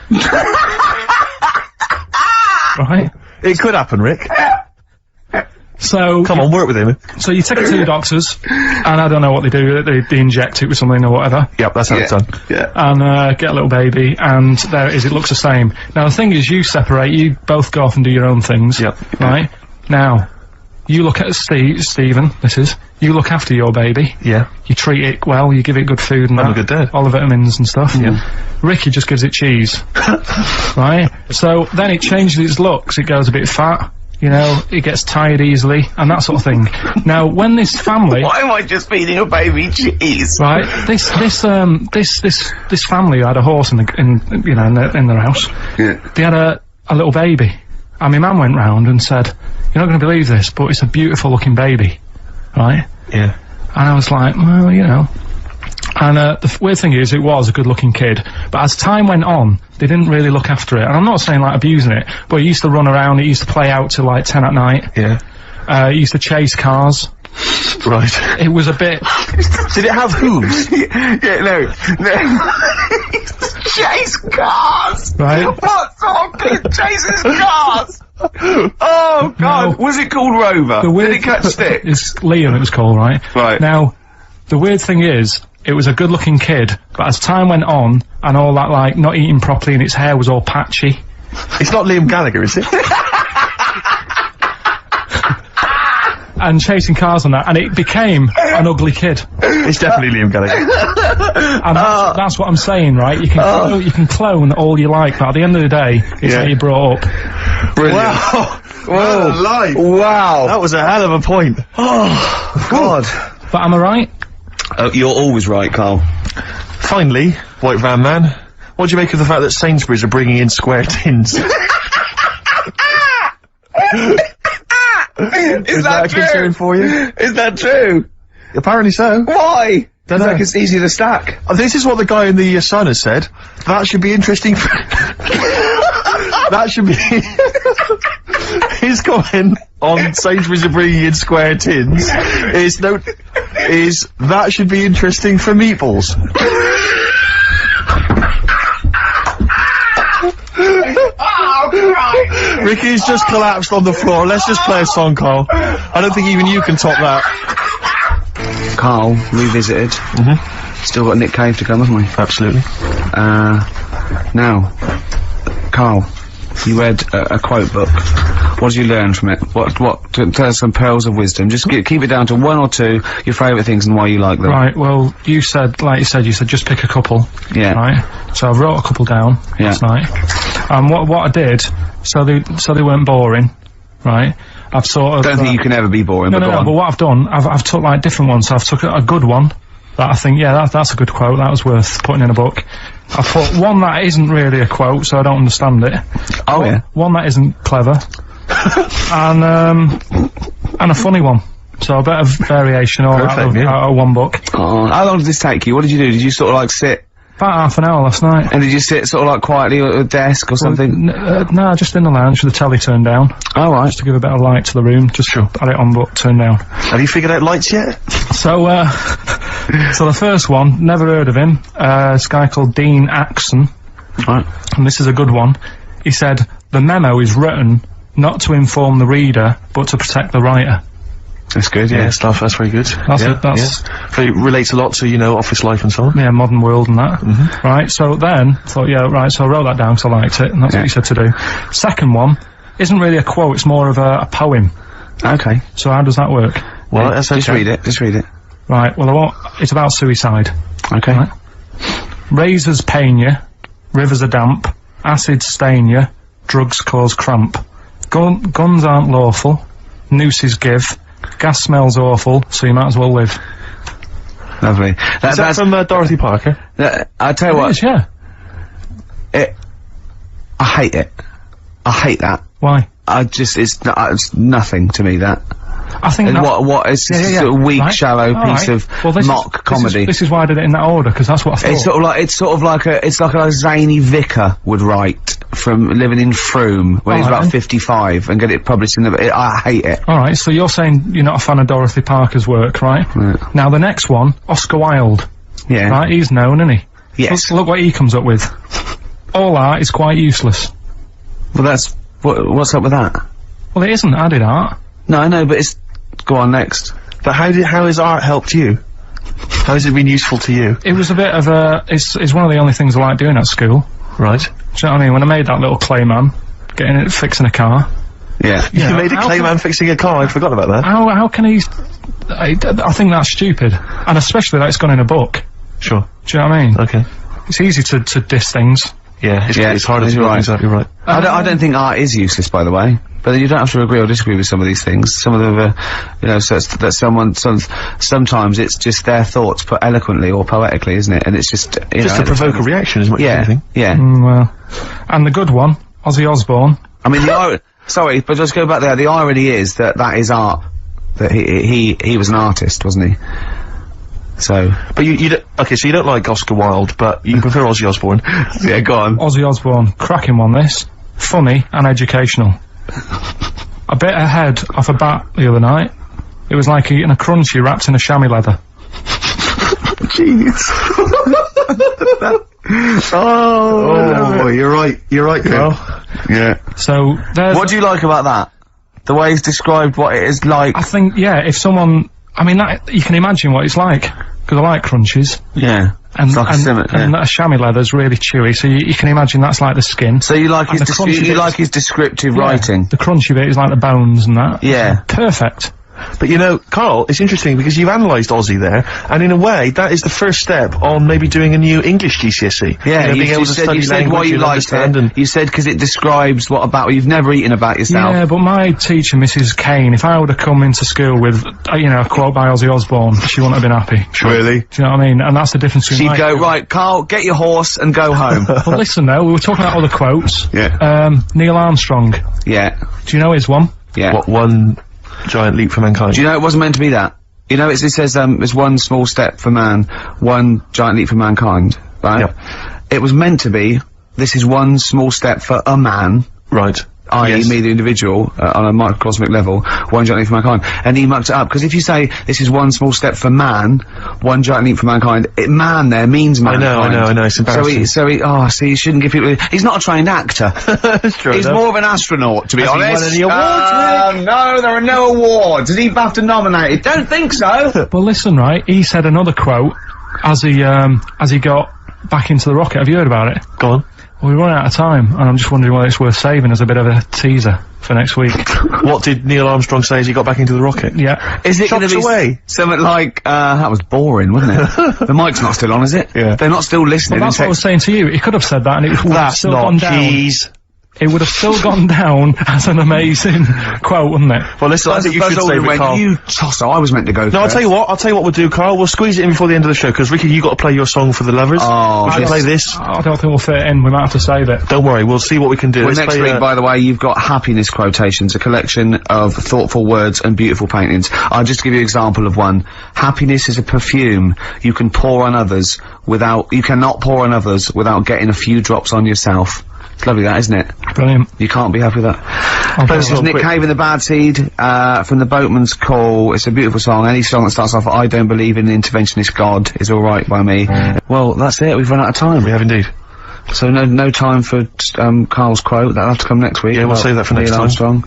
Right? It could happen, Rick. So... Come on, work with him. So you take it to the doctors, and I don't know what they do, they inject it with something or whatever. Yep, that's how it's done. Yeah. And, get a little baby, and there it is, it looks the same. Now the thing is, you separate, you both go off and do your own things. Yep. Right? Now, you look at Stephen, you look after your baby. Yeah. You treat it well, you give it good food and I'm a good dad. all the vitamins and stuff. Yeah. Ricky just gives it cheese. Right? So then it changes its looks, it goes a bit fat. You know, it gets tired easily, and that sort of thing. Now, when this family... Why am I just feeding a baby cheese? Right, this family had a horse in their house. Yeah. They had a little baby. And my mum went round and said, you're not going to believe this, but it's a beautiful looking baby. Right? Yeah. And I was like, well, you know. And the weird thing is, it was a good-looking kid, but as time went on, they didn't really look after it. And I'm not saying, like, abusing it, but it used to run around, it used to play out till, like, 10 at night. Yeah. It used to chase cars. Right. It was a bit... Did it have hooves? No. Chase cars! Right. What sort of kid chases cars? Oh, God. No. Was it called Rover? Did it catch sticks? It's Liam, it was called, right? Right. Now, the weird thing is, it was a good-looking kid, but as time went on, and all that, like, not eating properly and its hair was all patchy. It's not Liam Gallagher, is it? And chasing cars and that, and it became an ugly kid. It's definitely Liam Gallagher. And that's what I'm saying, right? You can clone all you like, but at the end of the day, it's how you brought up. Brilliant. Wow. What a life. Wow. That was a hell of a point. Oh, God. But am I right? You're always right, Carl. Finally, White Van Man, What do you make of the fact that Sainsbury's are bringing in square tins? Is that a concern for you? Is that true? Apparently so. Why? Don't know. Like it's easy to stack. This is what the guy in the Sun has said. That should be interesting for... that should be... His comment on Sainsbury's are bringing in square tins is that should be interesting for meatballs. Ricky's just collapsed on the floor. Let's just play a song, Carl. I don't think even you can top that. Carl, revisited. Still got Nick Cave to come, haven't we? Absolutely. Now, Carl, you read a quote book. What did you learn from it? Tell us some pearls of wisdom. Just keep it down to one or two, your favourite things and why you like them. Right, well, you said just pick a couple. Yeah. Right? So I wrote a couple down last night. And what I did, so they weren't boring, right? I've sort of... Don't think you can ever be boring, No, but what I've done, I've took like different ones. So I've took a good one that I think, yeah, that's a good quote, that was worth putting in a book. I put one that isn't really a quote, so I don't understand it. Oh, yeah. One that isn't clever. and a funny one. So a bit of variation out of one book. Oh, how long did this take you? What did you do? Did you sort of like sit? About half an hour last night. And did you sit sort of like quietly at a desk or something? No, just in the lounge with the telly turned down. Oh, right. Just to give a bit of light to the room. Just had it on but turned down. Have you figured out lights yet? So, so the first one, never heard of him. This guy called Dean Axon. Right. And this is a good one. He said, the memo is written not to inform the reader, but to protect the writer. That's good, yeah. Stuff, that's very good. It relates a lot to, you know, office life and so on. Yeah, modern world and that. Right, so then, thought, yeah, right, so I wrote that down because I liked it, and that's what you said to do. Second one isn't really a quote, it's more of a poem. Okay. So how does that work? Well, that's okay. Just read it. Right, well, it's about suicide. Okay. Right? Razors pain you, rivers are damp, acids stain you, drugs cause cramp. Guns aren't lawful, nooses give, gas smells awful, so you might as well live. Lovely. Is that from Dorothy Parker? I tell you what. It is, yeah. I hate it. I hate that. Why? It's nothing to me, that. I think that... What is just a sort of weak, shallow piece of mock comedy. This is why I did it in that order, because that's what I thought. It's sort of like a zany vicar would write from living in Frome when he's about 55 and get it published in the... I hate it. Alright, so you're saying you're not a fan of Dorothy Parker's work, right? Now the next one, Oscar Wilde. Yeah. Right, he's known, isn't he? Yes. Look what he comes up with. All art is quite useless. Well, that's... What's up with that? Well, it isn't. I did art. No, I know, but it's... Go on, next. But how has art helped you? How has it been useful to you? It was a bit of a... It's one of the only things I like doing at school. Right. Do you know what I mean? When I made that little clay man, fixing a car. Yeah. You made a clay man fixing a car, I forgot about that. How can he... I think that's stupid. And especially that it's gone in a book. Sure. Do you know what I mean? Okay. It's easy to diss things. Yeah, it's hard as well. Exactly right. I don't think art is useless, by the way. But you don't have to agree or disagree with some of these things. Some of them are, you know, sometimes it's just their thoughts put eloquently or poetically, isn't it? And it's just, just to provoke a reaction as much as anything. Yeah. Well, and the good one, Ozzy Osbourne. I mean, sorry, but just go back there. The irony is that is art. That he was an artist, wasn't he? So, but you don't, okay, so you don't like Oscar Wilde, but you prefer Ozzy Osbourne. Yeah, go on. Ozzy Osbourne, cracking one this. Funny and educational. I bit a head off a bat the other night. It was like eating a crunchy wrapped in a chamois leather. Jeez. Oh, you're right, Carl. Yeah. So, what do you like about that? The way he's described what it is like? I think, yeah, if someone... I mean, you can imagine what it's like, because I like crunchies. Yeah. And a chamois leather's really chewy, so you can imagine that's like the skin. So you like his descriptive writing? The crunchy bit is like the bones and that. Yeah. Perfect. But you know, Carl, it's interesting because you've analysed Aussie there, and in a way, that is the first step on maybe doing a new English GCSE. Yeah, you know, being able to study you said language why you and liked understand it. and You said because it describes what about you've never eaten about yourself. Yeah, but my teacher, Mrs. Kane, if I would have come into school with, you know, a quote by Ozzy Osbourne, she wouldn't have been happy. Really? Do you know what I mean? And that's the difference between She'd go, right, Carl, get your horse and go home. Well, listen though, we were talking about other quotes. Yeah. Neil Armstrong. Yeah. Do you know his one? Yeah. What, one giant leap for mankind? Do you know it wasn't meant to be that? You know, it says, it's one small step for man, one giant leap for mankind, right? Yep. It was meant to be, this is one small step for a man. Right. I.e. Yes. me, the individual, on a microcosmic level, one giant leap for mankind. And he mucked it up, because if you say, this is one small step for man, one giant leap for mankind, man there means mankind. I know, it's embarrassing. So you shouldn't give people, he's not a trained actor. That's true. He's more of an astronaut, to be Has he honest. won any awards, Rick? No, there are no awards. Is he BAFTA nominated? Don't think so. Well, listen, right, he said another quote as he got back into the rocket. Have you heard about it? Go on. Well, we're running out of time, and I'm just wondering whether it's worth saving as a bit of a teaser for next week. What did Neil Armstrong say as he got back into the rocket? Yeah. Is it gonna Chops be away. something like, that was boring, wasn't it? The mic's not still on, is it? Yeah. They're not still listening. Well, that's what I was saying to you. He could have said that, and it would have That's still not gone down. cheese. It would have still gone down as an amazing quote, wouldn't it? Well, listen, I think you should save it, Carl. You tosser, I was meant to go No, I'll tell you what we'll do, Carl. We'll squeeze it in before the end of the show, because Ricky, you got to play your song for the lovers. Oh, we should play this. I don't think we'll fit it in. We might have to save it. Don't worry, we'll see what we can do. Well, Let's next play, week, by the way, you've got happiness quotations, a collection of thoughtful words and beautiful paintings. I'll just give you an example of one. Happiness is a perfume you can pour on others you cannot pour on others without getting a few drops on yourself. It's lovely that, isn't it? Brilliant. You can't be happy with that. Okay. This is Nick Cave and the Bad Seed, from the Boatman's Call. It's a beautiful song. Any song that starts off, I don't believe in the interventionist God is alright by me. Well, that's it. We've run out of time. We have indeed. So no time for, Carl's quote. That'll have to come next week. Yeah, we'll save that for next Neil time. Armstrong.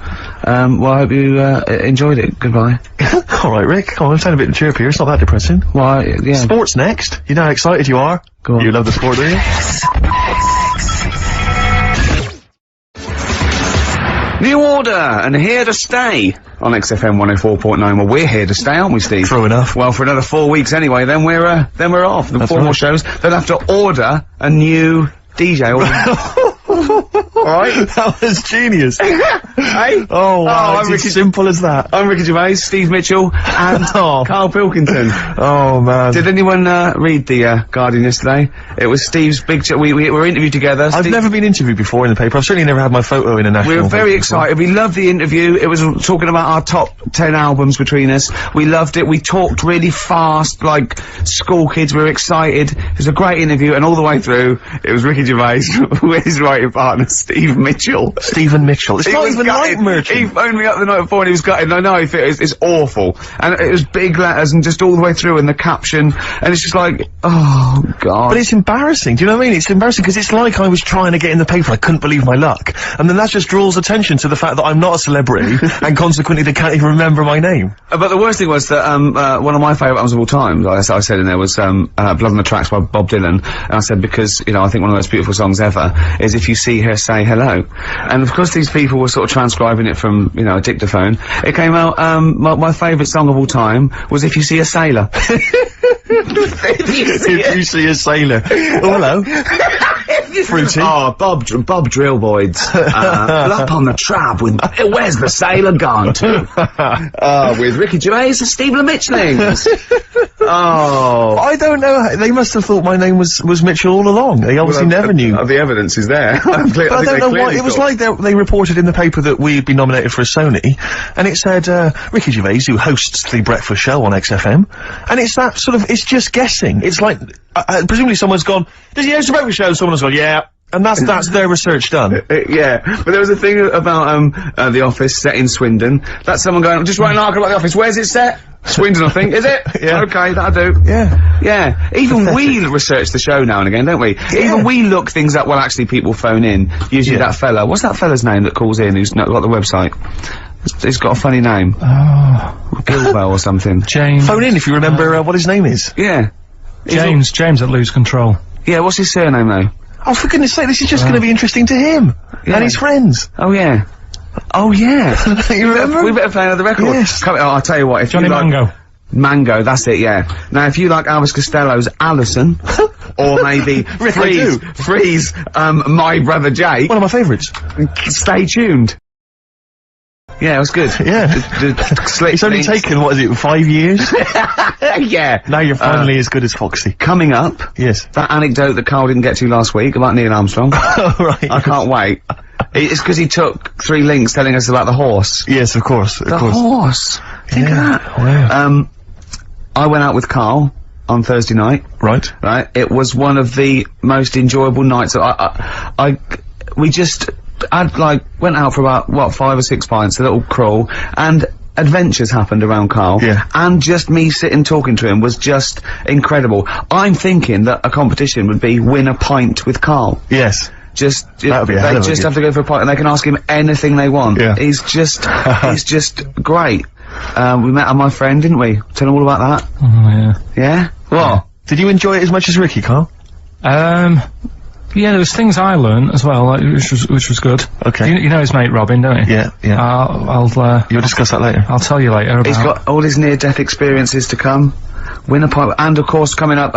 Well, I hope you, enjoyed it. Goodbye. Alright, Rick, come on, I'm sounding a bit chirpier. It's not that depressing. Well, yeah. Sports next. You know how excited you are? Go on. You love the sport, do you? New Order, and here to stay on XFM 104.9. Well, we're here to stay, aren't we, Steve? True enough. Well, for another 4 weeks anyway, then we're off. The That's four more right. shows. They'll have to order a new DJ. Alright? That was genius. Hey? Oh, wow, I'm it's Ricky, as simple as that. I'm Ricky Gervais, Steve Mitchell, and Oh. Karl Pilkington. Oh, man. Did anyone, read the, Guardian yesterday? It was Steve's big we were interviewed together. I've never been interviewed before in the paper. I've certainly never had my photo in a national We were very paper excited. We loved the interview. It was talking about our top 10 albums between us. We loved it. We talked really fast, like school kids. We were excited. It was a great interview, and all the way through, it was Ricky Gervais with his writing partner, Steve Mitchell. Stephen Mitchell. It's He not was even gutted. Night Merchant. He phoned me up the night before and he was gutted. I know, it's awful. And it was big letters and just all the way through and the caption, and it's just like, oh, God. But it's embarrassing, do you know what I mean? It's embarrassing because it's like I was trying to get in the paper, I couldn't believe my luck. And then that just draws attention to the fact that I'm not a celebrity, and consequently they can't even remember my name. But the worst thing was that, one of my favourite albums of all time, I said in there, was, Blood on the Tracks by Bob Dylan. And I said, because, you know, I think one of the most beautiful songs ever is If You See Her, Say Hello. And of course these people were sort of transcribing it from, you know, a dictaphone. It came out, my favourite song of all time was If You See a Sailor. If you see a sailor. Oh, hello. Fruity. Oh, Bob Drillboyd's, up on the trap with, where's the sailor gone to? With Ricky Gervais and Steve Mitchellings. Oh. I don't know, they must have thought my name was Mitchell all along. They obviously never knew. The evidence is there. But I don't know why, it was like they reported in the paper that we'd been nominated for a Sony, and it said, Ricky Gervais, who hosts the breakfast show on XFM, and it's that sort of, it's just guessing. It's like, presumably someone's gone, does he host the breakfast show? And someone's gone, yeah. And that's their research done. Yeah, but there was a thing about, The Office set in Swindon. That's someone going, just write an article about The Office, where's it set? Swindon, I think, is it? Yeah. Okay, that'll do. Yeah. Yeah. Even we research the show now and again, don't we? Yeah. Even we look things up, well, actually, people phone in. Usually that fella, what's that fella's name that calls in who's not got the website? He's got a funny name. Oh. Gilwell or something. James. Phone in if you remember what his name is. Yeah. James at Lose Control. Yeah, what's his surname though? Oh, for goodness sake, this is just going to be interesting to him and his friends. Oh, yeah. Oh yeah. You remember? We better play another record. Yes. I'll tell you what, if Johnny you like Mango. Mango, that's it, yeah. Now, if you like Elvis Costello's Alison, or maybe Freeze, My Brother Jake, One of my favourites. stay tuned. Yeah, it was good. Yeah. It's only taken, what is it, 5 years? Yeah. Now you're finally as good as Foxy. Coming up, Yes. that anecdote that Carl didn't get to last week about Neil Armstrong. Right. I can't wait. It's because he took 3 links telling us about the horse. Yes, of course. The horse. Think of that. Wow. I went out with Carl on Thursday night. Right. Right. It was one of the most enjoyable nights. We just, went out for about, 5 or 6 pints, a little crawl, and adventures happened around Carl. Yeah. And just me sitting talking to him was just incredible. I'm thinking that a competition would be win a pint with Carl. Yes. That would be a hell they of a just gift. have to go for a pint and they can ask him anything they want. Yeah. He's just great. We met my friend, didn't we? Tell him all about that. Oh, yeah. Yeah? What? Did you enjoy it as much as Ricky, Carl? Yeah, there was things I learned as well, like, which was good. Okay. You know his mate Robin, don't you? Yeah, yeah. I'll You'll discuss that later. I'll tell you later about. He's got all his near-death experiences to come. Win a pint, and of course, coming up,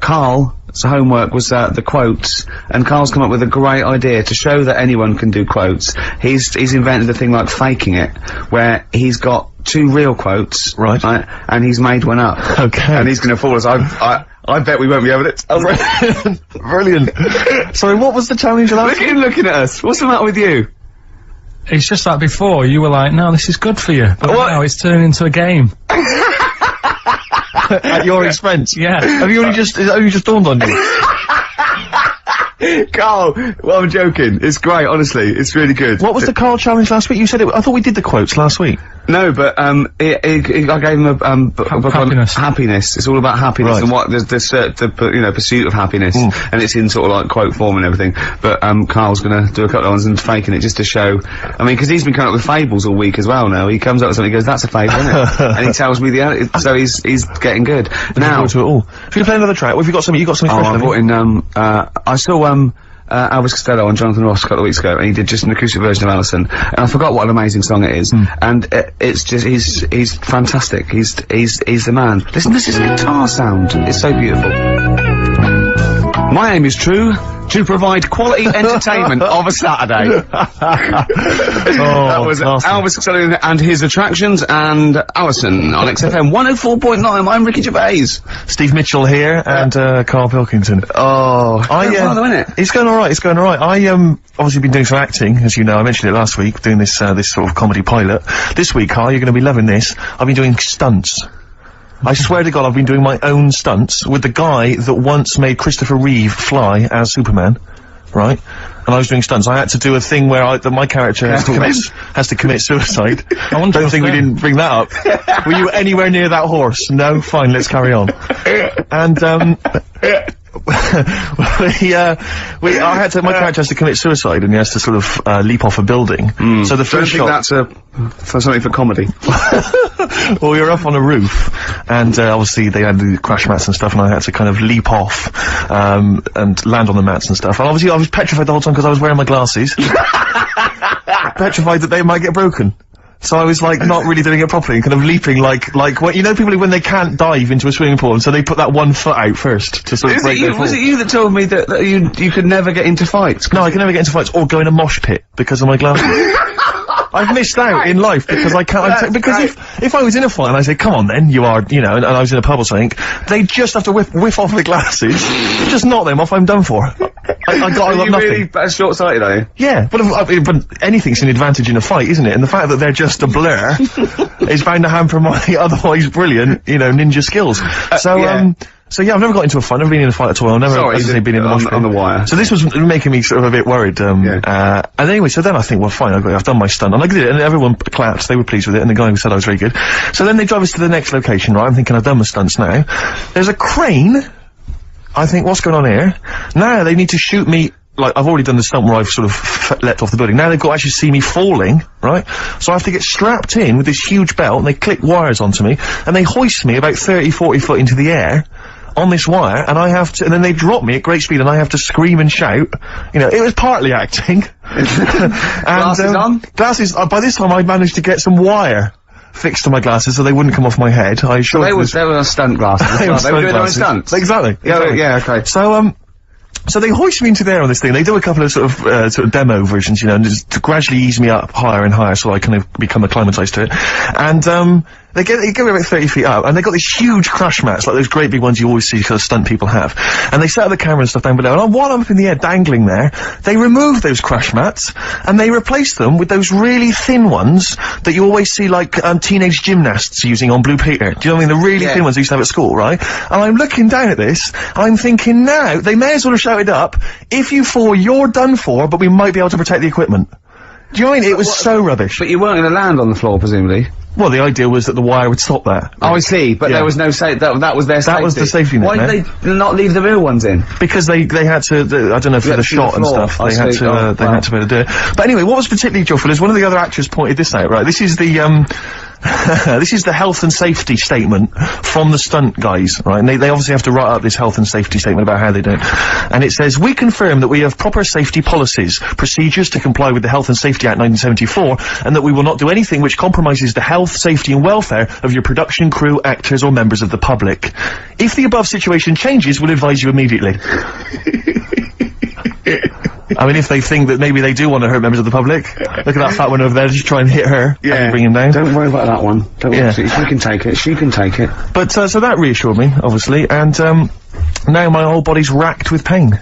Carl's homework was the quotes, and Carl's come up with a great idea to show that anyone can do quotes. He's invented a thing like faking it, where he's got 2 real quotes, Right. and he's made one up. Okay. And he's gonna fool us. I bet we won't be able to. Brilliant. Sorry, what was the challenge last Look at him looking at us. What's the matter with you? It's just that before you were like, no, this is good for you, but What? now it's turned into a game. At your expense? Yeah. Have you only just dawned on you? Carl, well, I'm joking. It's great, honestly. It's really good. What was the Carl challenge last week? You said I thought we did the quotes last week. No, but I gave him a book on Happiness. happiness. It's all about happiness Right. and what the pursuit of happiness, and it's in sort of like quote form and everything. But Carl's gonna do a couple of ones and faking it just to show. I mean, because he's been coming up with fables all week as well. Now he comes up with something, he goes, "That's a fable, isn't it?" And he tells me so he's getting good. Now, To it all. If you play another track, what have you got something? You got something fresh? I haven't you? brought in I saw Elvis Costello and Jonathan Ross a couple of weeks ago, and he did just an acoustic version of Alison, and I forgot what an amazing song it is, and it's just, he's fantastic, he's the man. Listen to this guitar sound, it's so beautiful. My aim is to provide quality entertainment of a Saturday. That was classy. Elvis Costello and his attractions, and Alison on XFM 104.9. I'm Ricky Gervais. Steve Mitchell here, and Karl Pilkington. Oh, isn't it? It's going alright, it's going alright. I, obviously been doing some acting, as you know, I mentioned it last week, doing this sort of comedy pilot. This week, Karl, you're gonna be loving this. I've been doing stunts. I swear to God, I've been doing my own stunts with the guy that once made Christopher Reeve fly as Superman, right? And I was doing stunts. I had to do a thing where my character has to commit suicide. I don't think we didn't bring that up. Were you anywhere near that horse? No? Fine, let's carry on. And, my character has to commit suicide, and he has to sort of leap off a building. So the first shot. That's for something for comedy. Well, we were up on a roof, and obviously they had the crash mats and stuff, and I had to kind of leap off, and land on the mats and stuff. And obviously I was petrified the whole time because I was wearing my glasses. Petrified that they might get broken. So I was like not really doing it properly, and kind of leaping like what, you know, people when they can't dive into a swimming pool, and so they put that one foot out first to sort of break their fall. Was it you that told me that you could never get into fights? No, I can never get into fights or go in a mosh pit because of my glasses. I've missed out in life because I can't, because if I was in a fight and I say, come on then, you are, you know, and I was in a pub or something, they just have to whiff off the glasses, just knock them off, I'm done for. I got nothing. Really short-sighted, are you? Yeah, but anything's an advantage in a fight, isn't it? And the fact that they're just a blur is bound to hamper my otherwise brilliant, you know, ninja skills. So yeah, I've never got into a fight, never been in a fight at all, I've never, as I say, been in the mosh pit. On the wire. So this was making me sort of a bit worried, and anyway, so then I think, well fine, I've done my stunt, and I did it, and everyone clapped, they were pleased with it, and the guy who said I was very good. So then they drive us to the next location, right, I'm thinking I've done my stunts now. There's a crane, I think, what's going on here? Now they need to shoot me, like, I've already done the stunt where I've sort of leapt off the building. Now they've got to actually see me falling, right? So I have to get strapped in with this huge belt, and they clip wires onto me, and they hoist me about 30, 40 foot into the air, on this wire, and I have to, and then they drop me at great speed, and I have to scream and shout. You know, it was partly acting, Glasses on? Glasses, by this time I'd managed to get some wire fixed to my glasses so they wouldn't come off my head. I sure they were stunt glasses. They were doing their own stunts. Exactly. Yeah, okay. So they hoist me into there on this thing. They do a couple of sort of demo versions, you know, and just to gradually ease me up higher and higher so I kind of become acclimatized to it. And, they get me about 30 feet up, and they've got these huge crash mats, like those great big ones you always see kind of stunt people have. And they set up the camera and stuff down below, and while I'm up in the air dangling there, they remove those crash mats, and they replace them with those really thin ones that you always see, like, teenage gymnasts using on Blue Peter. Do you know what I mean? The really thin ones they used to have at school, right? And I'm looking down at this, and I'm thinking now, they may as well have shouted up, if you fall, you're done for, but we might be able to protect the equipment. Do you know what I mean? It was so rubbish. But you weren't going to land on the floor, presumably? Well, the idea was that the wire would stop that. Oh, I see, but there was no that was their safety. That was the safety net. Why did they not leave the real ones in? Because they had to, I don't know, for the shot and stuff, they had to be able to do it. But anyway, what was particularly joyful is one of the other actors pointed this out, right? This is the, this is the health and safety statement from the stunt guys, right? And they obviously have to write up this health and safety statement about how they do it. And it says, we confirm that we have proper safety policies, procedures to comply with the Health and Safety Act 1974, and that we will not do anything which compromises the health, safety and welfare of your production crew, actors or members of the public. If the above situation changes, we'll advise you immediately. I mean, if they think that maybe they do want to hurt members of the public, look at that fat one over there, just try and hit her and bring him down. Don't worry about that one. Don't worry. She can take it. She can take it. But, so that reassured me, obviously, and, now my whole body's racked with pain.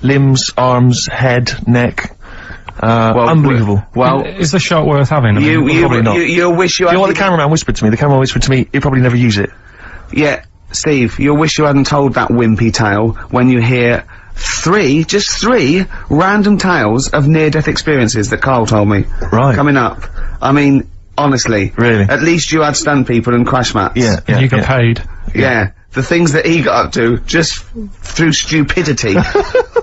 Limbs, arms, head, neck. Unbelievable. Well, is the shot worth having? Probably not. You'll wish you had. You know what the cameraman whispered to me? The cameraman whispered to me, he'll probably never use it. Yeah, Steve, you'll wish you hadn't told that wimpy tale when you hear just three random tales of near-death experiences that Karl told me. Right. Coming up. I mean, honestly. Really? At least you had stunt people and crash mats. Yeah. And you got paid. Yeah. The things that he got up to, just through stupidity.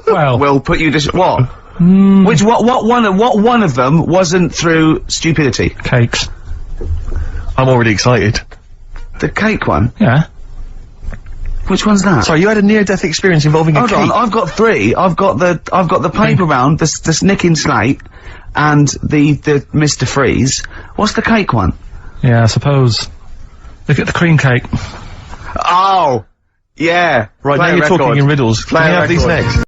Well. Will put you to what? What one of them wasn't through stupidity? Cakes. I'm already excited. The cake one? Yeah. Which one's that? Sorry, you had a near-death experience involving a cake. Hold on, I've got three. I've got the paper round, the Snicking Slate, and the Mr. Freeze. What's the cake one? Yeah, I suppose. Look at the cream cake. Oh! Yeah. Right, now you're talking in riddles. Can we have these next?